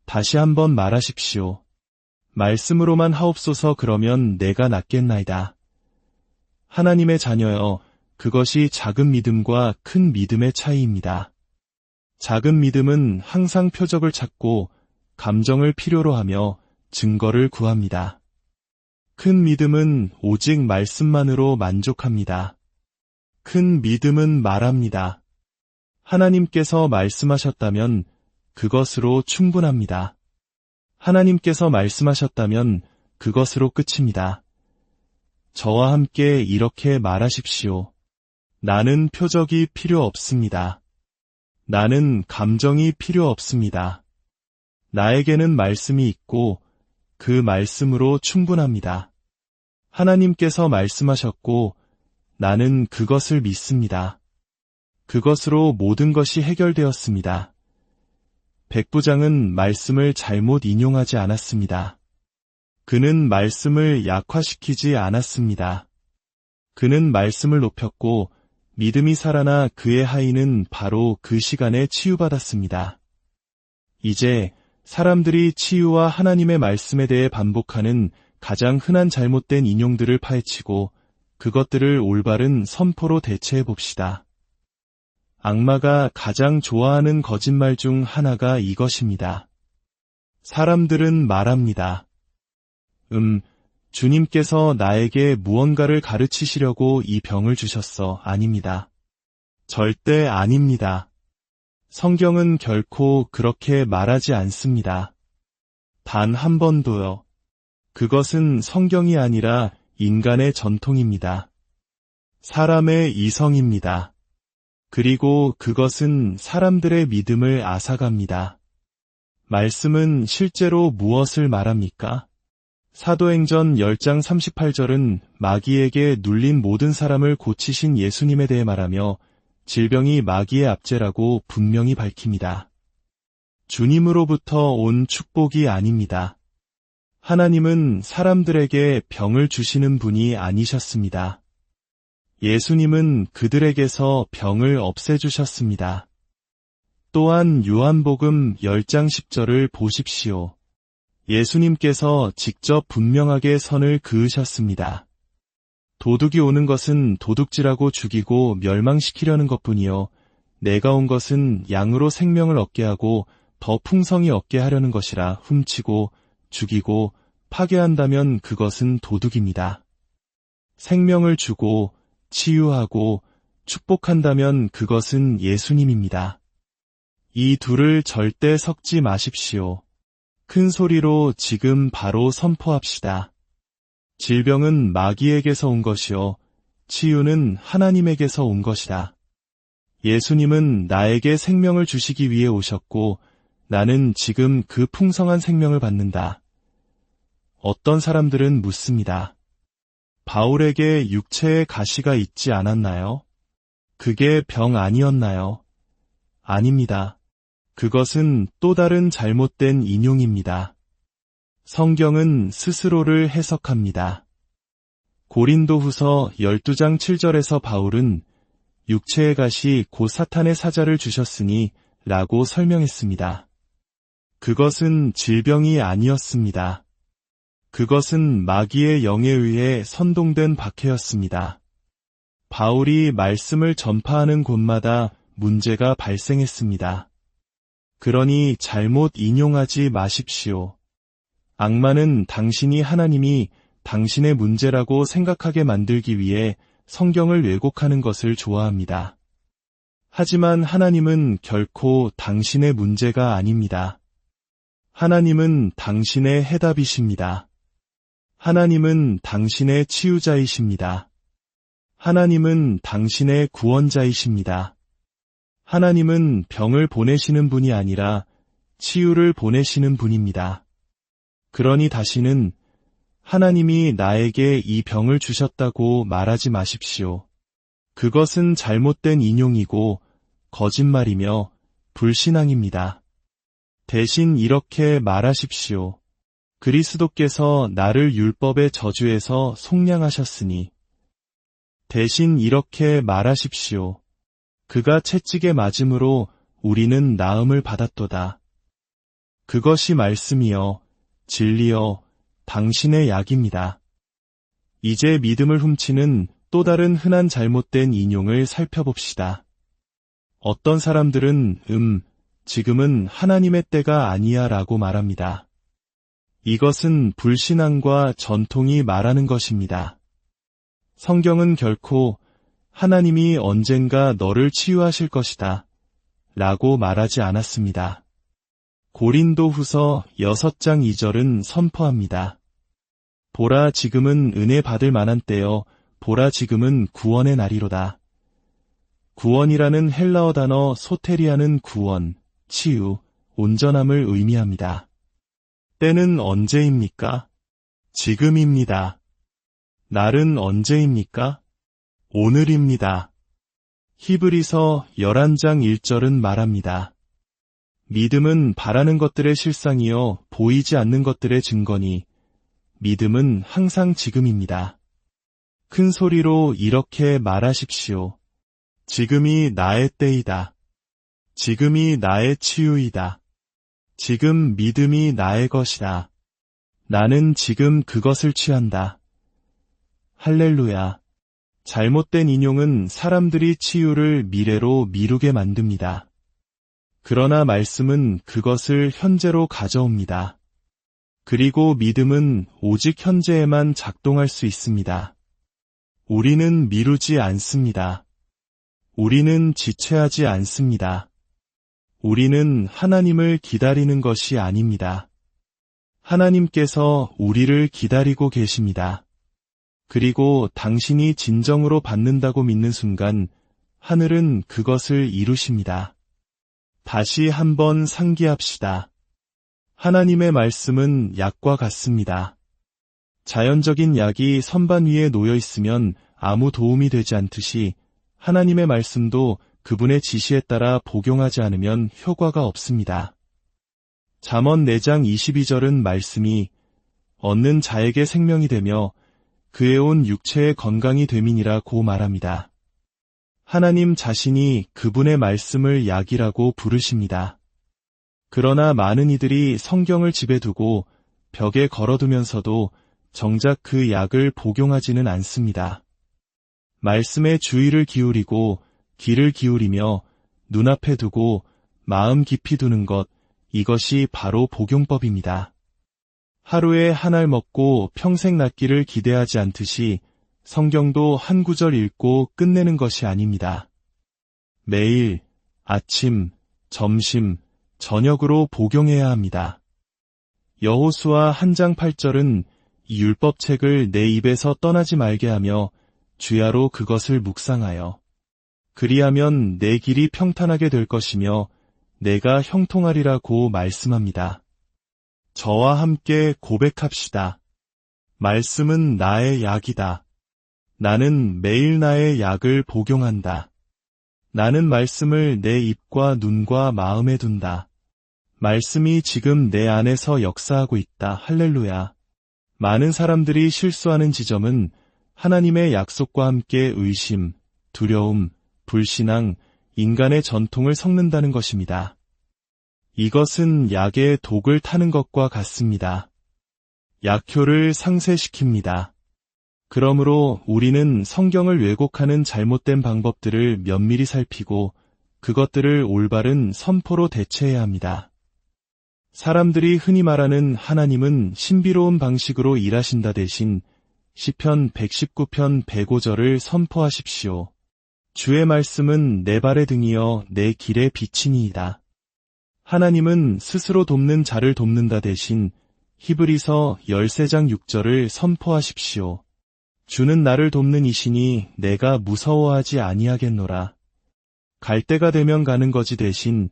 다시 한번 말하십시오. 말씀으로만 하옵소서. 그러면 내가 낫겠나이다. 하나님의 자녀여, 그것이 작은 믿음과 큰 믿음의 차이입니다. 작은 믿음은 항상 표적을 찾고 감정을 필요로 하며 증거를 구합니다. 큰 믿음은 오직 말씀만으로 만족합니다. 큰 믿음은 말합니다. 하나님께서 말씀하셨다면 그것으로 충분합니다. 하나님께서 말씀하셨다면 그것으로 끝입니다. 저와 함께 이렇게 말하십시오. 나는 표적이 필요 없습니다. 나는 감정이 필요 없습니다. 나에게는 말씀이 있고 그 말씀으로 충분합니다. 하나님께서 말씀하셨고 나는 그것을 믿습니다. 그것으로 모든 것이 해결되었습니다. 백부장은 말씀을 잘못 인용하지 않았습니다. 그는 말씀을 약화시키지 않았습니다. 그는 말씀을 높였고 믿음이 살아나 그의 하인은 바로 그 시간에 치유받았습니다. 이제 사람들이 치유와 하나님의 말씀에 대해 반복하는 가장 흔한 잘못된 인용들을 파헤치고 그것들을 올바른 선포로 대체해 봅시다. 악마가 가장 좋아하는 거짓말 중 하나가 이것입니다. 사람들은 말합니다. 주님께서 나에게 무언가를 가르치시려고 이 병을 주셨어. 아닙니다. 절대 아닙니다. 성경은 결코 그렇게 말하지 않습니다. 단 한 번도요. 그것은 성경이 아니라 인간의 전통입니다. 사람의 이성입니다. 그리고 그것은 사람들의 믿음을 앗아갑니다. 말씀은 실제로 무엇을 말합니까? 사도행전 10장 38절은 마귀에게 눌린 모든 사람을 고치신 예수님에 대해 말하며 질병이 마귀의 압제라고 분명히 밝힙니다. 주님으로부터 온 축복이 아닙니다. 하나님은 사람들에게 병을 주시는 분이 아니셨습니다. 예수님은 그들에게서 병을 없애주셨습니다. 또한 요한복음 10장 10절을 보십시오. 예수님께서 직접 분명하게 선을 그으셨습니다. 도둑이 오는 것은 도둑질하고 죽이고 멸망시키려는 것뿐이요. 내가 온 것은 양으로 생명을 얻게 하고 더 풍성히 얻게 하려는 것이라. 훔치고 죽이고 파괴한다면 그것은 도둑입니다. 생명을 주고 치유하고 축복한다면 그것은 예수님입니다. 이 둘을 절대 섞지 마십시오. 큰 소리로 지금 바로 선포합시다. 질병은 마귀에게서 온 것이요 치유는 하나님에게서 온 것이다. 예수님은 나에게 생명을 주시기 위해 오셨고 나는 지금 그 풍성한 생명을 받는다. 어떤 사람들은 묻습니다. 바울에게 육체에 가시가 있지 않았나요? 그게 병 아니었나요? 아닙니다. 그것은 또 다른 잘못된 인용입니다. 성경은 스스로를 해석합니다. 고린도후서 12장 7절에서 바울은 육체의 가시 곧 사탄의 사자를 주셨으니 라고 설명했습니다. 그것은 질병이 아니었습니다. 그것은 마귀의 영에 의해 선동된 박해였습니다. 바울이 말씀을 전파하는 곳마다 문제가 발생했습니다. 그러니 잘못 인용하지 마십시오. 악마는 당신이 하나님이 당신의 문제라고 생각하게 만들기 위해 성경을 왜곡하는 것을 좋아합니다. 하지만 하나님은 결코 당신의 문제가 아닙니다. 하나님은 당신의 해답이십니다. 하나님은 당신의 치유자이십니다. 하나님은 당신의 구원자이십니다. 하나님은 병을 보내시는 분이 아니라 치유를 보내시는 분입니다. 그러니 다시는 하나님이 나에게 이 병을 주셨다고 말하지 마십시오. 그것은 잘못된 인용이고 거짓말이며 불신앙입니다. 대신 이렇게 말하십시오. 그리스도께서 나를 율법의 저주에서 속량하셨으니. 대신 이렇게 말하십시오. 그가 채찍에 맞음으로 우리는 나음을 받았도다. 그것이 말씀이여, 진리여, 당신의 약입니다. 이제 믿음을 훔치는 또 다른 흔한 잘못된 인용을 살펴봅시다. 어떤 사람들은 지금은 하나님의 때가 아니야 라고 말합니다. 이것은 불신앙과 전통이 말하는 것입니다. 성경은 결코 하나님이 언젠가 너를 치유하실 것이다 라고 말하지 않았습니다. 고린도후서 6장 2절은 선포합니다. 보라 지금은 은혜 받을 만한 때여 보라 지금은 구원의 날이로다. 구원이라는 헬라어 단어 소테리아는 구원, 치유, 온전함을 의미합니다. 때는 언제입니까? 지금입니다. 날은 언제입니까? 오늘입니다. 히브리서 11장 1절은 말합니다. 믿음은 바라는 것들의 실상이요 보이지 않는 것들의 증거니 믿음은 항상 지금입니다. 큰 소리로 이렇게 말하십시오. 지금이 나의 때이다. 지금이 나의 치유이다. 지금 믿음이 나의 것이다. 나는 지금 그것을 취한다. 할렐루야. 잘못된 인용은 사람들이 치유를 미래로 미루게 만듭니다. 그러나 말씀은 그것을 현재로 가져옵니다. 그리고 믿음은 오직 현재에만 작동할 수 있습니다. 우리는 미루지 않습니다. 우리는 지체하지 않습니다. 우리는 하나님을 기다리는 것이 아닙니다. 하나님께서 우리를 기다리고 계십니다. 그리고 당신이 진정으로 받는다고 믿는 순간 하늘은 그것을 이루십니다. 다시 한번 상기합시다. 하나님의 말씀은 약과 같습니다. 자연적인 약이 선반 위에 놓여 있으면 아무 도움이 되지 않듯이 하나님의 말씀도 그분의 지시에 따라 복용하지 않으면 효과가 없습니다. 잠언 4장 22절은 말씀이 얻는 자에게 생명이 되며 그에 온 육체의 건강이 됨이니라고 말합니다. 하나님 자신이 그분의 말씀을 약이라고 부르십니다. 그러나 많은 이들이 성경을 집에 두고 벽에 걸어두면서도 정작 그 약을 복용하지는 않습니다. 말씀에 주의를 기울이고 귀를 기울이며 눈앞에 두고 마음 깊이 두는 것, 이것이 바로 복용법입니다. 하루에 한 알 먹고 평생 낫기를 기대하지 않듯이 성경도 한 구절 읽고 끝내는 것이 아닙니다. 매일 아침, 점심, 저녁으로 복용해야 합니다. 여호수아 1장 8절은 이 율법책을 내 입에서 떠나지 말게 하며 주야로 그것을 묵상하여 그리하면 내 길이 평탄하게 될 것이며 내가 형통하리라고 말씀합니다. 저와 함께 고백합시다. 말씀은 나의 약이다. 나는 매일 나의 약을 복용한다. 나는 말씀을 내 입과 눈과 마음에 둔다. 말씀이 지금 내 안에서 역사하고 있다. 할렐루야. 많은 사람들이 실수하는 지점은 하나님의 약속과 함께 의심, 두려움, 불신앙, 인간의 전통을 섞는다는 것입니다. 이것은 약의 독을 타는 것과 같습니다. 약효를 상쇄시킵니다. 그러므로 우리는 성경을 왜곡하는 잘못된 방법들을 면밀히 살피고 그것들을 올바른 선포로 대체해야 합니다. 사람들이 흔히 말하는 하나님은 신비로운 방식으로 일하신다 대신 시편 119편 105절을 선포하십시오. 주의 말씀은 내 발의 등이여 내 길의 빛이니이다. 하나님은 스스로 돕는 자를 돕는다 대신 히브리서 13장 6절을 선포하십시오. 주는 나를 돕는 이시니 내가 무서워하지 아니하겠노라. 갈 때가 되면 가는 거지 대신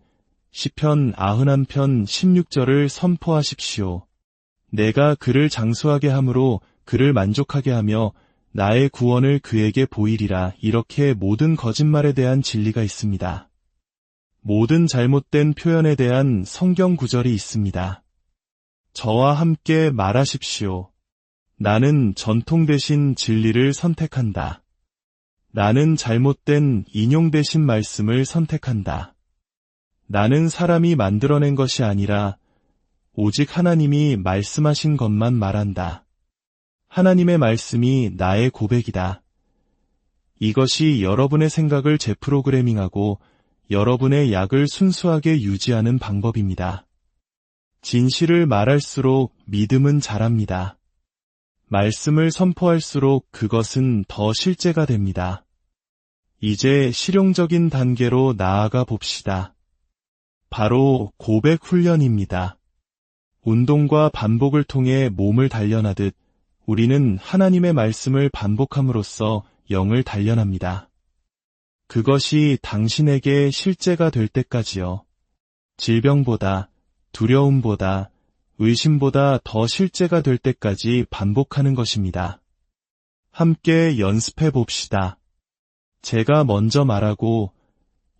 시편 91편 16절을 선포하십시오. 내가 그를 장수하게 함으로 그를 만족하게 하며 나의 구원을 그에게 보이리라. 이렇게 모든 거짓말에 대한 진리가 있습니다. 모든 잘못된 표현에 대한 성경 구절이 있습니다. 저와 함께 말하십시오. 나는 전통 대신 진리를 선택한다. 나는 잘못된 인용 대신 말씀을 선택한다. 나는 사람이 만들어낸 것이 아니라 오직 하나님이 말씀하신 것만 말한다. 하나님의 말씀이 나의 고백이다. 이것이 여러분의 생각을 재프로그래밍하고 여러분의 약을 순수하게 유지하는 방법입니다. 진실을 말할수록 믿음은 자랍니다. 말씀을 선포할수록 그것은 더 실제가 됩니다. 이제 실용적인 단계로 나아가 봅시다. 바로 고백 훈련입니다. 운동과 반복을 통해 몸을 단련하듯 우리는 하나님의 말씀을 반복함으로써 영을 단련합니다. 그것이 당신에게 실제가 될 때까지요. 질병보다, 두려움보다, 의심보다 더 실제가 될 때까지 반복하는 것입니다. 함께 연습해 봅시다. 제가 먼저 말하고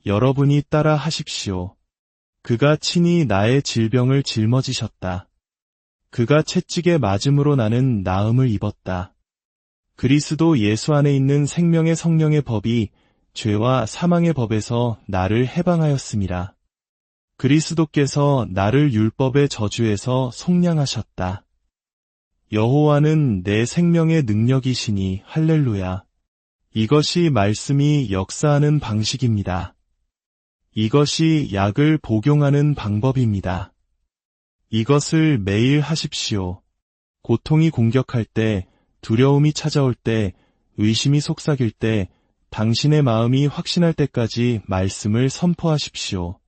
여러분이 따라 하십시오. 그가 친히 나의 질병을 짊어지셨다. 그가 채찍에 맞음으로 나는 나음을 입었다. 그리스도 예수 안에 있는 생명의 성령의 법이 죄와 사망의 법에서 나를 해방하였음이라. 그리스도께서 나를 율법의 저주에서 속량하셨다. 여호와는 내 생명의 능력이시니 할렐루야. 이것이 말씀이 역사하는 방식입니다. 이것이 약을 복용하는 방법입니다. 이것을 매일 하십시오. 고통이 공격할 때, 두려움이 찾아올 때, 의심이 속삭일 때, 당신의 마음이 확신할 때까지 말씀을 선포하십시오.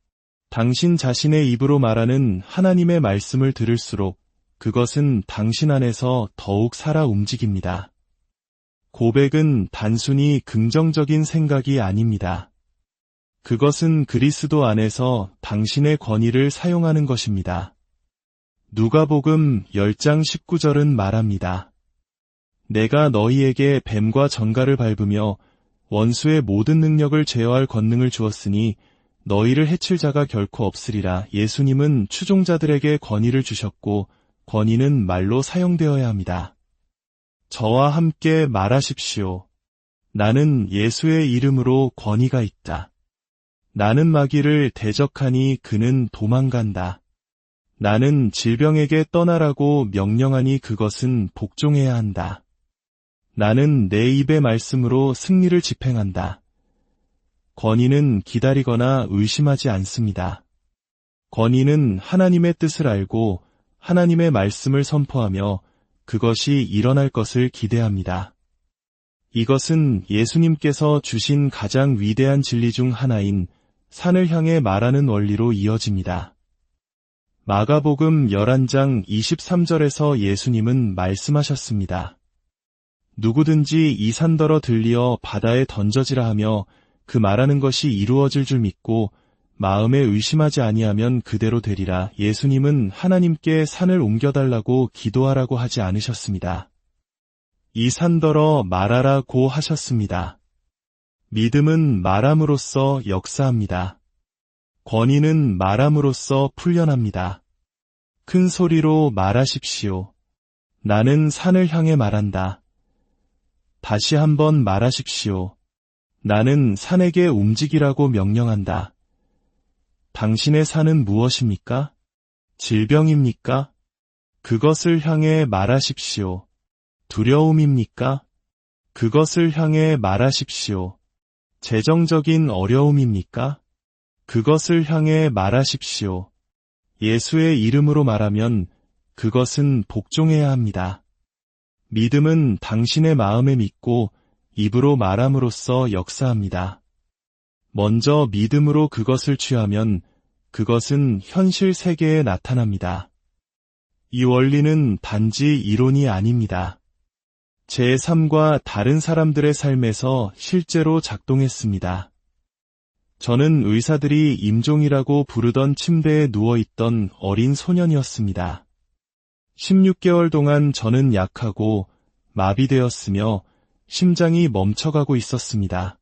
당신 자신의 입으로 말하는 하나님의 말씀을 들을수록 그것은 당신 안에서 더욱 살아 움직입니다. 고백은 단순히 긍정적인 생각이 아닙니다. 그것은 그리스도 안에서 당신의 권위를 사용하는 것입니다. 누가복음 10장 19절은 말합니다. 내가 너희에게 뱀과 전갈을 밟으며 원수의 모든 능력을 제어할 권능을 주었으니 너희를 해칠 자가 결코 없으리라. 예수님은 추종자들에게 권위를 주셨고 권위는 말로 사용되어야 합니다. 저와 함께 말하십시오. 나는 예수의 이름으로 권위가 있다. 나는 마귀를 대적하니 그는 도망간다. 나는 질병에게 떠나라고 명령하니 그것은 복종해야 한다. 나는 내 입의 말씀으로 승리를 집행한다. 권위는 기다리거나 의심하지 않습니다. 권위는 하나님의 뜻을 알고 하나님의 말씀을 선포하며 그것이 일어날 것을 기대합니다. 이것은 예수님께서 주신 가장 위대한 진리 중 하나인 산을 향해 말하는 원리로 이어집니다. 마가복음 11장 23절에서 예수님은 말씀하셨습니다. 누구든지 이 산더러 들리어 바다에 던져지라 하며 그 말하는 것이 이루어질 줄 믿고 마음에 의심하지 아니하면 그대로 되리라. 예수님은 하나님께 산을 옮겨달라고 기도하라고 하지 않으셨습니다. 이 산더러 말하라고 하셨습니다. 믿음은 말함으로써 역사합니다. 권위는 말함으로써 풀려납니다. 큰 소리로 말하십시오. 나는 산을 향해 말한다. 다시 한번 말하십시오. 나는 산에게 움직이라고 명령한다. 당신의 산은 무엇입니까? 질병입니까? 그것을 향해 말하십시오. 두려움입니까? 그것을 향해 말하십시오. 재정적인 어려움입니까? 그것을 향해 말하십시오. 예수의 이름으로 말하면 그것은 복종해야 합니다. 믿음은 당신의 마음에 믿고 입으로 말함으로써 역사합니다. 먼저 믿음으로 그것을 취하면 그것은 현실 세계에 나타납니다. 이 원리는 단지 이론이 아닙니다. 제 삶과 다른 사람들의 삶에서 실제로 작동했습니다. 저는 의사들이 임종이라고 부르던 침대에 누워있던 어린 소년이었습니다. 16개월 동안 저는 약하고 마비되었으며 심장이 멈춰가고 있었습니다.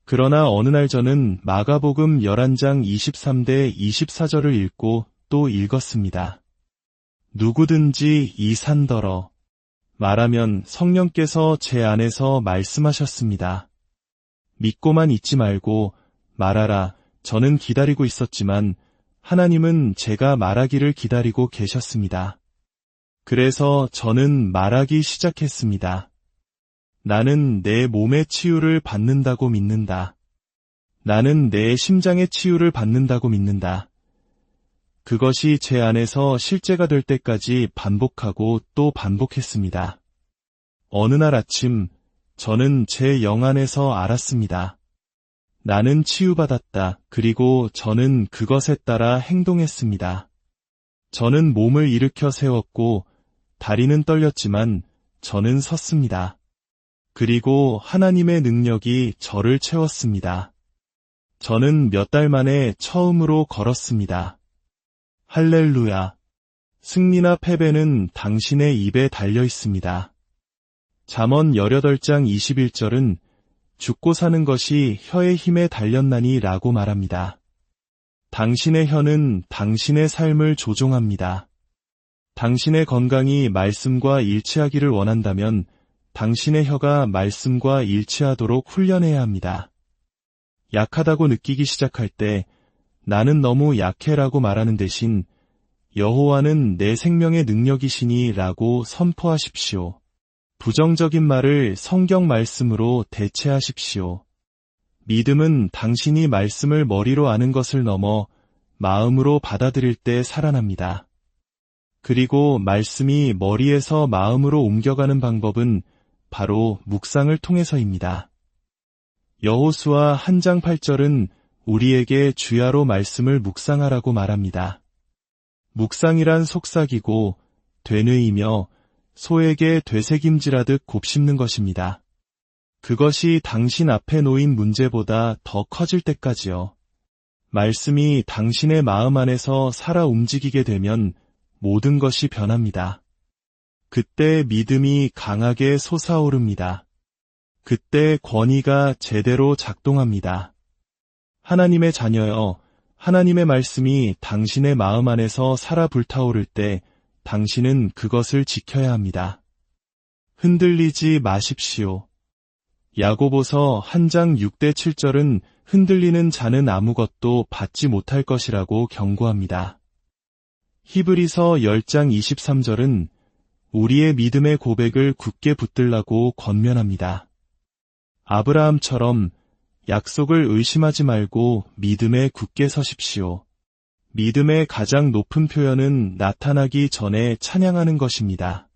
그러나 어느 날 저는 마가복음 11장 23대 24절을 읽고 또 읽었습니다. 누구든지 이 산더러 말하면 성령께서 제 안에서 말씀하셨습니다. 믿고만 있지 말고 말하라. 저는 기다리고 있었지만 하나님은 제가 말하기를 기다리고 계셨습니다. 그래서 저는 말하기 시작했습니다. 나는 내 몸의 치유를 받는다고 믿는다. 나는 내 심장의 치유를 받는다고 믿는다. 그것이 제 안에서 실제가 될 때까지 반복하고 또 반복했습니다. 어느 날 아침 저는 제 영 안에서 알았습니다. 나는 치유받았다. 그리고 저는 그것에 따라 행동했습니다. 저는 몸을 일으켜 세웠고 다리는 떨렸지만 저는 섰습니다. 그리고 하나님의 능력이 저를 채웠습니다. 저는 몇 달 만에 처음으로 걸었습니다. 할렐루야. 승리나 패배는 당신의 입에 달려 있습니다. 잠언 18장 21절은 죽고 사는 것이 혀의 힘에 달렸나니 라고 말합니다. 당신의 혀는 당신의 삶을 조종합니다. 당신의 건강이 말씀과 일치하기를 원한다면 당신의 혀가 말씀과 일치하도록 훈련해야 합니다. 약하다고 느끼기 시작할 때 나는 너무 약해라고 말하는 대신 여호와는 내 생명의 능력이시니 라고 선포하십시오. 부정적인 말을 성경 말씀으로 대체하십시오. 믿음은 당신이 말씀을 머리로 아는 것을 넘어 마음으로 받아들일 때 살아납니다. 그리고 말씀이 머리에서 마음으로 옮겨가는 방법은 바로 묵상을 통해서입니다. 여호수아 1장 8절은 우리에게 주야로 말씀을 묵상하라고 말합니다. 묵상이란 속삭이고 되뇌이며 소에게 되새김질하듯 곱씹는 것입니다. 그것이 당신 앞에 놓인 문제보다 더 커질 때까지요. 말씀이 당신의 마음 안에서 살아 움직이게 되면 모든 것이 변합니다. 그때 믿음이 강하게 솟아오릅니다. 그때 권위가 제대로 작동합니다. 하나님의 자녀여, 하나님의 말씀이 당신의 마음 안에서 살아 불타오를 때 당신은 그것을 지켜야 합니다. 흔들리지 마십시오. 야고보서 1장 6대 7절은 흔들리는 자는 아무것도 받지 못할 것이라고 경고합니다. 히브리서 10장 23절은 우리의 믿음의 고백을 굳게 붙들라고 권면합니다. 아브라함처럼 약속을 의심하지 말고 믿음에 굳게 서십시오. 믿음의 가장 높은 표현은 나타나기 전에 찬양하는 것입니다.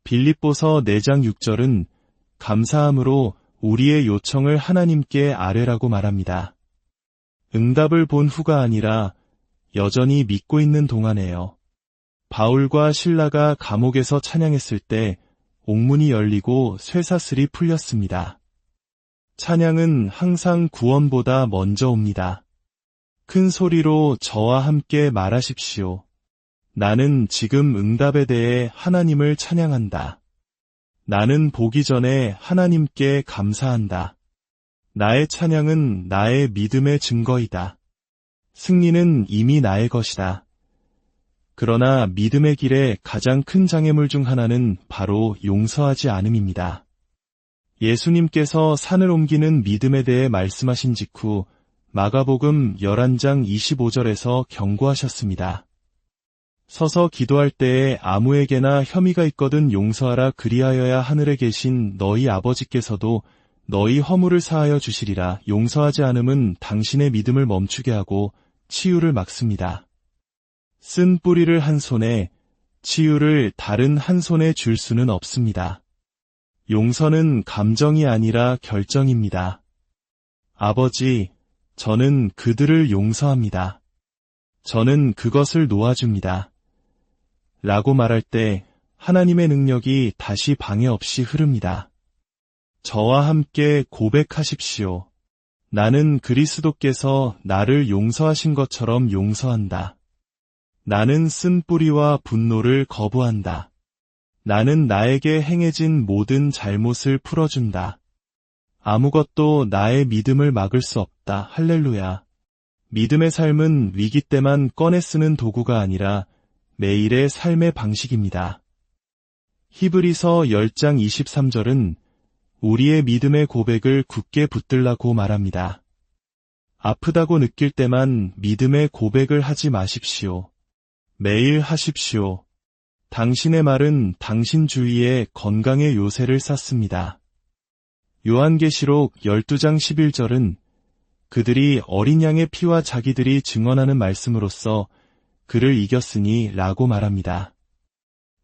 빌립보서 4장 6절은 감사함으로 우리의 요청을 하나님께 아뢰라고 말합니다. 응답을 본 후가 아니라 여전히 믿고 있는 동안에요. 바울과 실라가 감옥에서 찬양했을 때 옥문이 열리고 쇠사슬이 풀렸습니다. 찬양은 항상 구원보다 먼저 옵니다. 큰 소리로 저와 함께 말하십시오. 나는 지금 응답에 대해 하나님을 찬양한다. 나는 보기 전에 하나님께 감사한다. 나의 찬양은 나의 믿음의 증거이다. 승리는 이미 나의 것이다. 그러나 믿음의 길에 가장 큰 장애물 중 하나는 바로 용서하지 않음입니다. 예수님께서 산을 옮기는 믿음에 대해 말씀하신 직후 마가복음 11장 25절에서 경고하셨습니다. 서서 기도할 때에 아무에게나 혐의가 있거든 용서하라, 그리하여야 하늘에 계신 너희 아버지께서도 너희 허물을 사하여 주시리라. 용서하지 않음은 당신의 믿음을 멈추게 하고 치유를 막습니다. 쓴 뿌리를 한 손에, 치유를 다른 한 손에 줄 수는 없습니다. 용서는 감정이 아니라 결정입니다. 아버지, 저는 그들을 용서합니다. 저는 그것을 놓아줍니다. 라고 말할 때 하나님의 능력이 다시 방해 없이 흐릅니다. 저와 함께 고백하십시오. 나는 그리스도께서 나를 용서하신 것처럼 용서한다. 나는 쓴 뿌리와 분노를 거부한다. 나는 나에게 행해진 모든 잘못을 풀어준다. 아무것도 나의 믿음을 막을 수 없다. 할렐루야. 믿음의 삶은 위기 때만 꺼내 쓰는 도구가 아니라 매일의 삶의 방식입니다. 히브리서 10장 23절은 우리의 믿음의 고백을 굳게 붙들라고 말합니다. 아프다고 느낄 때만 믿음의 고백을 하지 마십시오. 매일 하십시오. 당신의 말은 당신 주위에 건강의 요새를 쌓습니다. 요한계시록 12장 11절은 그들이 어린 양의 피와 자기들이 증언하는 말씀으로써 그를 이겼으니 라고 말합니다.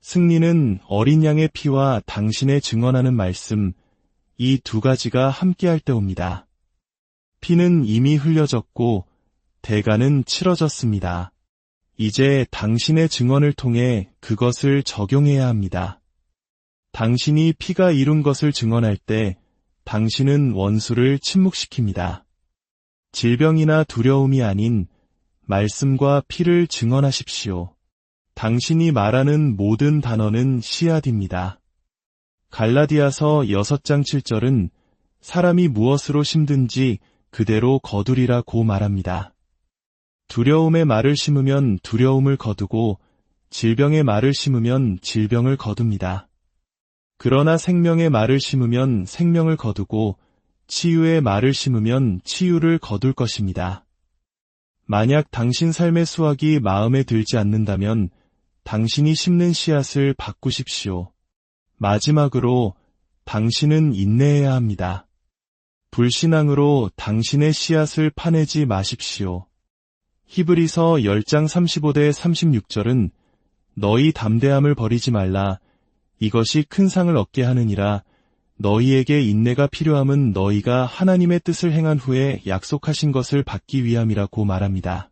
승리는 어린 양의 피와 당신의 증언하는 말씀, 이 두 가지가 함께할 때 옵니다. 피는 이미 흘려졌고 대가는 치러졌습니다. 이제 당신의 증언을 통해 그것을 적용해야 합니다. 당신이 피가 이룬 것을 증언할 때 당신은 원수를 침묵시킵니다. 질병이나 두려움이 아닌 말씀과 피를 증언하십시오. 당신이 말하는 모든 단어는 씨앗입니다. 갈라디아서 6장 7절은 사람이 무엇으로 심든지 그대로 거두리라고 말합니다. 두려움의 말을 심으면 두려움을 거두고 질병의 말을 심으면 질병을 거둡니다. 그러나 생명의 말을 심으면 생명을 거두고 치유의 말을 심으면 치유를 거둘 것입니다. 만약 당신 삶의 수확이 마음에 들지 않는다면 당신이 심는 씨앗을 바꾸십시오. 마지막으로 당신은 인내해야 합니다. 불신앙으로 당신의 씨앗을 파내지 마십시오. 히브리서 10장 35대 36절은 너희 담대함을 버리지 말라. 이것이 큰 상을 얻게 하느니라. 너희에게 인내가 필요함은 너희가 하나님의 뜻을 행한 후에 약속하신 것을 받기 위함이라고 말합니다.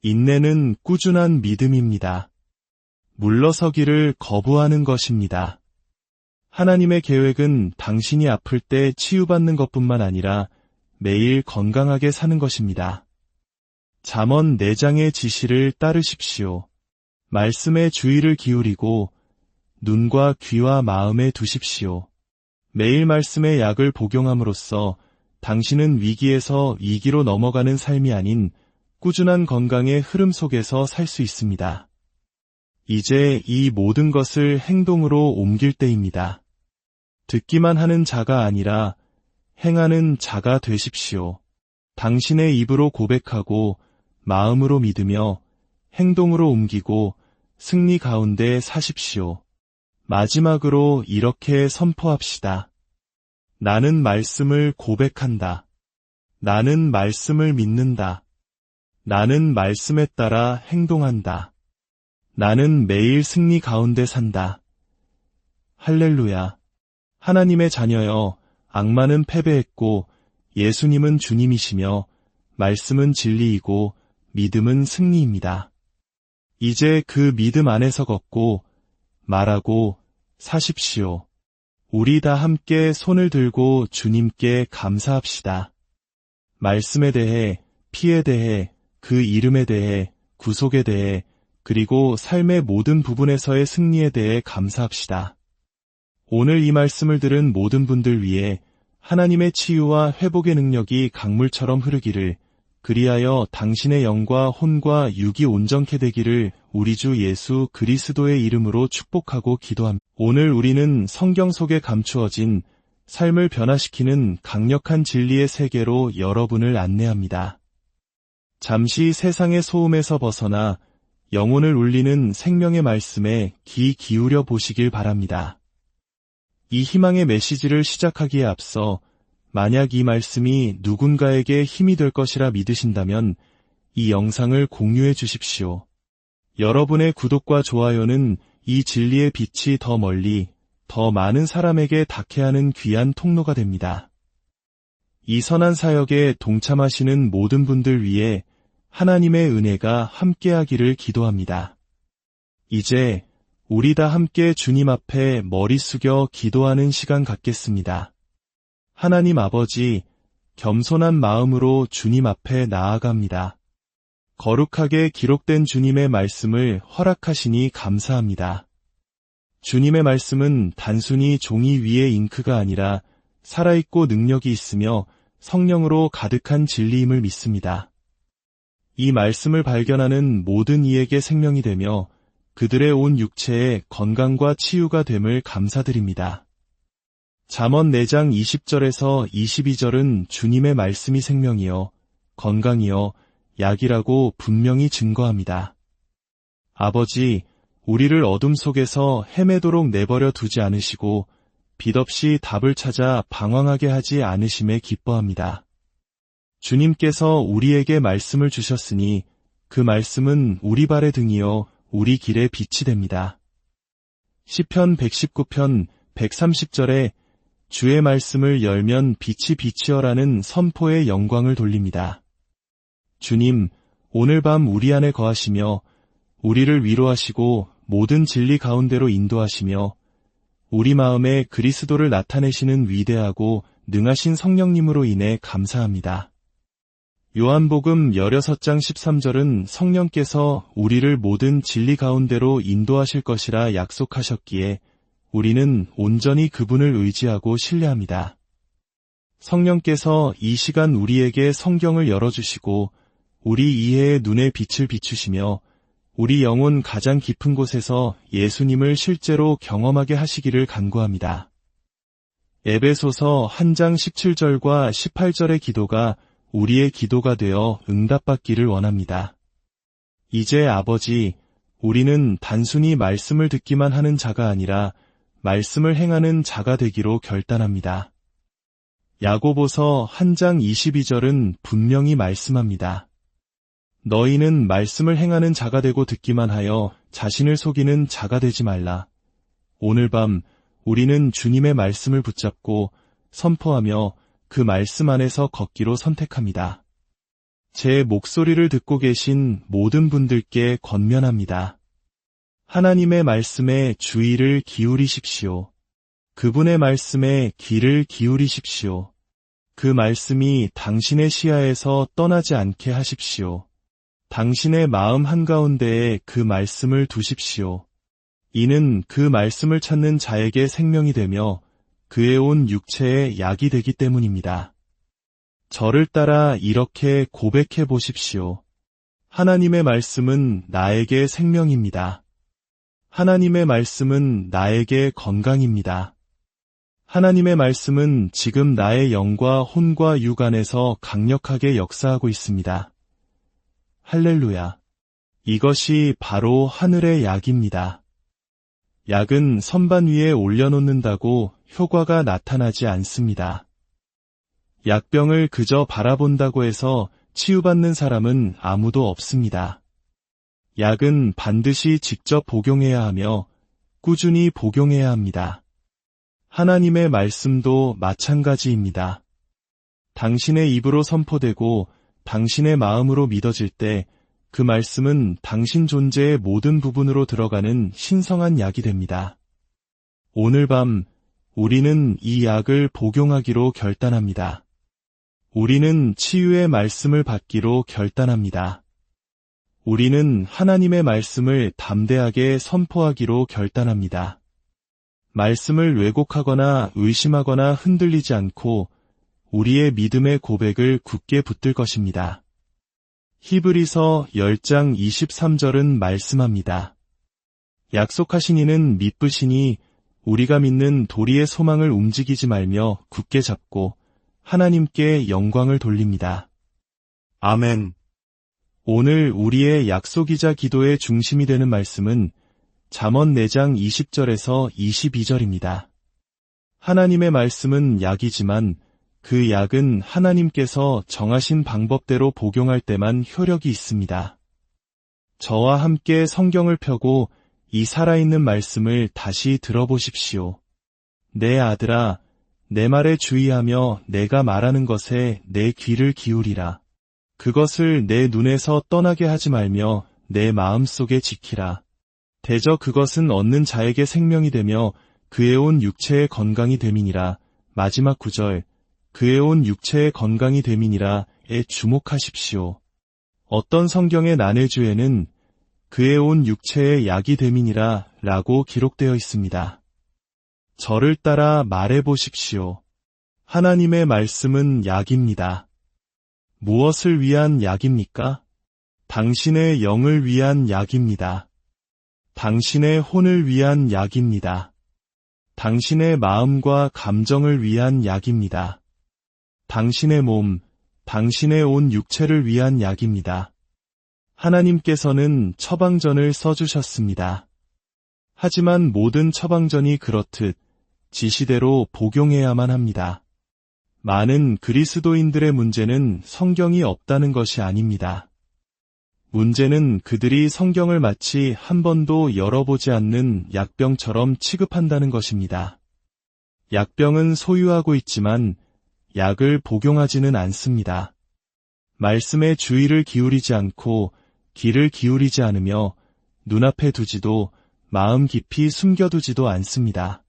인내는 꾸준한 믿음입니다. 물러서기를 거부하는 것입니다. 하나님의 계획은 당신이 아플 때 치유받는 것뿐만 아니라 매일 건강하게 사는 것입니다. 잠언 4장의 지시를 따르십시오. 말씀에 주의를 기울이고 눈과 귀와 마음에 두십시오. 매일 말씀의 약을 복용함으로써 당신은 위기에서 위기로 넘어가는 삶이 아닌 꾸준한 건강의 흐름 속에서 살 수 있습니다. 이제 이 모든 것을 행동으로 옮길 때입니다. 듣기만 하는 자가 아니라 행하는 자가 되십시오. 당신의 입으로 고백하고 마음으로 믿으며 행동으로 옮기고 승리 가운데 사십시오. 마지막으로 이렇게 선포합시다. 나는 말씀을 고백한다. 나는 말씀을 믿는다. 나는 말씀에 따라 행동한다. 나는 매일 승리 가운데 산다. 할렐루야. 하나님의 자녀여, 악마는 패배했고 예수님은 주님이시며 말씀은 진리이고 믿음은 승리입니다. 이제 그 믿음 안에서 걷고 말하고 사십시오. 우리 다 함께 손을 들고 주님께 감사합시다. 말씀에 대해, 피에 대해, 그 이름에 대해, 구속에 대해, 그리고 삶의 모든 부분에서의 승리에 대해 감사합시다. 오늘 이 말씀을 들은 모든 분들 위해 하나님의 치유와 회복의 능력이 강물처럼 흐르기를, 그리하여 당신의 영과 혼과 육이 온전케 되기를 우리 주 예수 그리스도의 이름으로 축복하고 기도합니다. 오늘 우리는 성경 속에 감추어진 삶을 변화시키는 강력한 진리의 세계로 여러분을 안내합니다. 잠시 세상의 소음에서 벗어나 영혼을 울리는 생명의 말씀에 귀 기울여 보시길 바랍니다. 이 희망의 메시지를 시작하기에 앞서 만약 이 말씀이 누군가에게 힘이 될 것이라 믿으신다면 이 영상을 공유해 주십시오. 여러분의 구독과 좋아요는 이 진리의 빛이 더 멀리, 더 많은 사람에게 닿게 하는 귀한 통로가 됩니다. 이 선한 사역에 동참하시는 모든 분들 위해 하나님의 은혜가 함께하기를 기도합니다. 이제 우리 다 함께 주님 앞에 머리 숙여 기도하는 시간 갖겠습니다. 하나님 아버지, 겸손한 마음으로 주님 앞에 나아갑니다. 거룩하게 기록된 주님의 말씀을 허락하시니 감사합니다. 주님의 말씀은 단순히 종이 위에 잉크가 아니라 살아있고 능력이 있으며 성령으로 가득한 진리임을 믿습니다. 이 말씀을 발견하는 모든 이에게 생명이 되며 그들의 온 육체에 건강과 치유가 됨을 감사드립니다. 잠언 4장 20절에서 22절은 주님의 말씀이 생명이요, 건강이요, 약이라고 분명히 증거합니다. 아버지, 우리를 어둠 속에서 헤매도록 내버려 두지 않으시고 빛없이 답을 찾아 방황하게 하지 않으심에 기뻐합니다. 주님께서 우리에게 말씀을 주셨으니 그 말씀은 우리 발의 등이요 우리 길의 빛이 됩니다. 시편 119편 130절에 주의 말씀을 열면 빛이 비치어라는 선포의 영광을 돌립니다. 주님, 오늘 밤 우리 안에 거하시며 우리를 위로하시고 모든 진리 가운데로 인도하시며 우리 마음에 그리스도를 나타내시는 위대하고 능하신 성령님으로 인해 감사합니다. 요한복음 16장 13절은 성령께서 우리를 모든 진리 가운데로 인도하실 것이라 약속하셨기에 우리는 온전히 그분을 의지하고 신뢰합니다. 성령께서 이 시간 우리에게 성경을 열어주시고 우리 이해의 눈에 빛을 비추시며 우리 영혼 가장 깊은 곳에서 예수님을 실제로 경험하게 하시기를 간구합니다. 에베소서 1장 17절과 18절의 기도가 우리의 기도가 되어 응답받기를 원합니다. 이제 아버지, 우리는 단순히 말씀을 듣기만 하는 자가 아니라 말씀을 행하는 자가 되기로 결단합니다. 야고보서 1장 22절은 분명히 말씀합니다. 너희는 말씀을 행하는 자가 되고 듣기만 하여 자신을 속이는 자가 되지 말라. 오늘 밤 우리는 주님의 말씀을 붙잡고 선포하며 그 말씀 안에서 걷기로 선택합니다. 제 목소리를 듣고 계신 모든 분들께 권면합니다. 하나님의 말씀에 주의를 기울이십시오. 그분의 말씀에 귀를 기울이십시오. 그 말씀이 당신의 시야에서 떠나지 않게 하십시오. 당신의 마음 한가운데에 그 말씀을 두십시오. 이는 그 말씀을 찾는 자에게 생명이 되며 그의 온 육체에 약이 되기 때문입니다. 저를 따라 이렇게 고백해 보십시오. 하나님의 말씀은 나에게 생명입니다. 하나님의 말씀은 나에게 건강입니다. 하나님의 말씀은 지금 나의 영과 혼과 육 안에서 강력하게 역사하고 있습니다. 할렐루야. 이것이 바로 하늘의 약입니다. 약은 선반 위에 올려놓는다고 효과가 나타나지 않습니다. 약병을 그저 바라본다고 해서 치유받는 사람은 아무도 없습니다. 약은 반드시 직접 복용해야 하며 꾸준히 복용해야 합니다. 하나님의 말씀도 마찬가지입니다. 당신의 입으로 선포되고 당신의 마음으로 믿어질 때 그 말씀은 당신 존재의 모든 부분으로 들어가는 신성한 약이 됩니다. 오늘 밤 우리는 이 약을 복용하기로 결단합니다. 우리는 치유의 말씀을 받기로 결단합니다. 우리는 하나님의 말씀을 담대하게 선포하기로 결단합니다. 말씀을 왜곡하거나 의심하거나 흔들리지 않고 우리의 믿음의 고백을 굳게 붙들 것입니다. 히브리서 10장 23절은 말씀합니다. 약속하신 이는 믿으시니 우리가 믿는 도리의 소망을 움직이지 말며 굳게 잡고 하나님께 영광을 돌립니다. 아멘. 오늘 우리의 약속이자 기도의 중심이 되는 말씀은 잠언 4장 20절에서 22절입니다. 하나님의 말씀은 약이지만 그 약은 하나님께서 정하신 방법대로 복용할 때만 효력이 있습니다. 저와 함께 성경을 펴고 이 살아있는 말씀을 다시 들어보십시오. 내 아들아, 내 말에 주의하며 내가 말하는 것에 내 귀를 기울이라. 그것을 내 눈에서 떠나게 하지 말며 내 마음속에 지키라. 대저 그것은 얻는 자에게 생명이 되며 그의 온 육체의 건강이 됨이니라. 마지막 구절, 그의 온 육체의 건강이 됨이니라에 주목하십시오. 어떤 성경의 난해주에는 그의 온 육체의 약이 됨이니라 라고 기록되어 있습니다. 저를 따라 말해보십시오. 하나님의 말씀은 약입니다. 무엇을 위한 약입니까? 당신의 영을 위한 약입니다. 당신의 혼을 위한 약입니다. 당신의 마음과 감정을 위한 약입니다. 당신의 몸, 당신의 온 육체를 위한 약입니다. 하나님께서는 처방전을 써주셨습니다. 하지만 모든 처방전이 그렇듯 지시대로 복용해야만 합니다. 많은 그리스도인들의 문제는 성경이 없다는 것이 아닙니다. 문제는 그들이 성경을 마치 한 번도 열어보지 않는 약병처럼 취급한다는 것입니다. 약병은 소유하고 있지만 약을 복용하지는 않습니다. 말씀에 주의를 기울이지 않고 귀를 기울이지 않으며 눈앞에 두지도 마음 깊이 숨겨두지도 않습니다.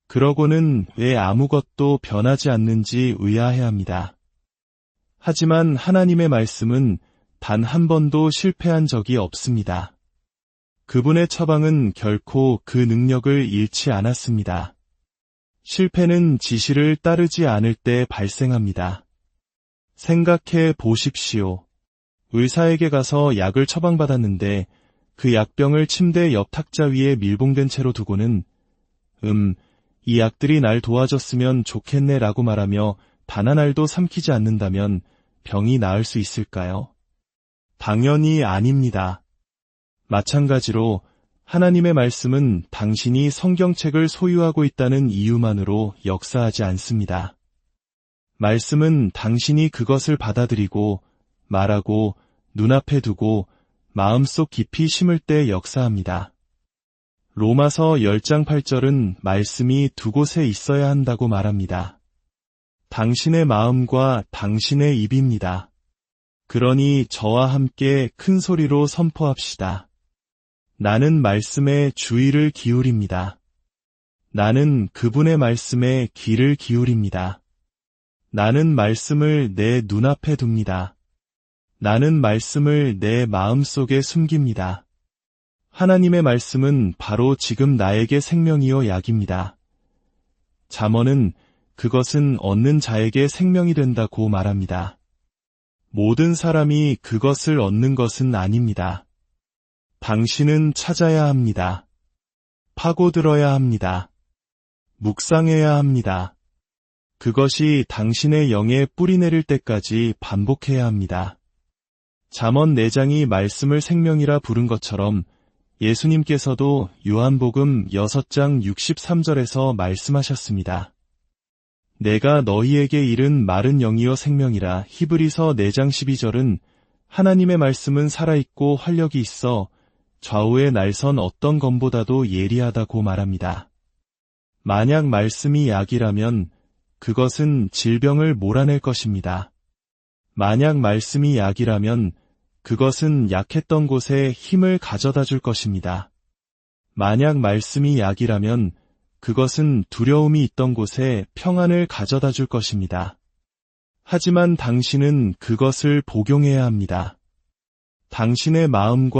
그러고는 왜 아무것도 변하지 않는지 의아해합니다. 하지만 하나님의 말씀은 단 한 번도 실패한 적이 없습니다. 그분의 처방은 결코 그 능력을 잃지 않았습니다. 실패는 지시를 따르지 않을 때 발생합니다. 생각해 보십시오. 의사에게 가서 약을 처방받았는데 그 약병을 침대 옆 탁자 위에 밀봉된 채로 두고는 이 약들이 날 도와줬으면 좋겠네 라고 말하며 단 한 알도 삼키지 않는다면 병이 나을 수 있을까요? 당연히 아닙니다. 마찬가지로 하나님의 말씀은 당신이 성경책을 소유하고 있다는 이유만으로 역사하지 않습니다. 말씀은 당신이 그것을 받아들이고 말하고 눈앞에 두고 마음속 깊이 심을 때 역사합니다. 로마서 10장 8절은 말씀이 두 곳에 있어야 한다고 말합니다. 당신의 마음과 당신의 입입니다. 그러니 저와 함께 큰 소리로 선포합시다. 나는 말씀에 주의를 기울입니다. 나는 그분의 말씀에 귀를 기울입니다. 나는 말씀을 내 눈앞에 둡니다. 나는 말씀을 내 마음속에 숨깁니다. 하나님의 말씀은 바로 지금 나에게 생명이요 약입니다. 잠언은 그것은 얻는 자에게 생명이 된다고 말합니다. 모든 사람이 그것을 얻는 것은 아닙니다. 당신은 찾아야 합니다. 파고들어야 합니다. 묵상해야 합니다. 그것이 당신의 영에 뿌리내릴 때까지 반복해야 합니다. 잠언 4장이 말씀을 생명이라 부른 것처럼 예수님께서도 요한복음 6장 63절에서 말씀하셨습니다. 내가 너희에게 이른 말은 영이요 생명이라. 히브리서 4장 12절은 하나님의 말씀은 살아있고 활력이 있어 좌우의 날선 어떤 검보다도 예리하다고 말합니다. 만약 말씀이 약이라면 그것은 질병을 몰아낼 것입니다. 만약 말씀이 약이라면 그것은 약했던 곳에 힘을 가져다 줄 것입니다. 만약 말씀이 약이라면 그것은 두려움이 있던 곳에 평안을 가져다 줄 것입니다. 하지만 당신은 그것을 복용해야 합니다. 당신의 마음과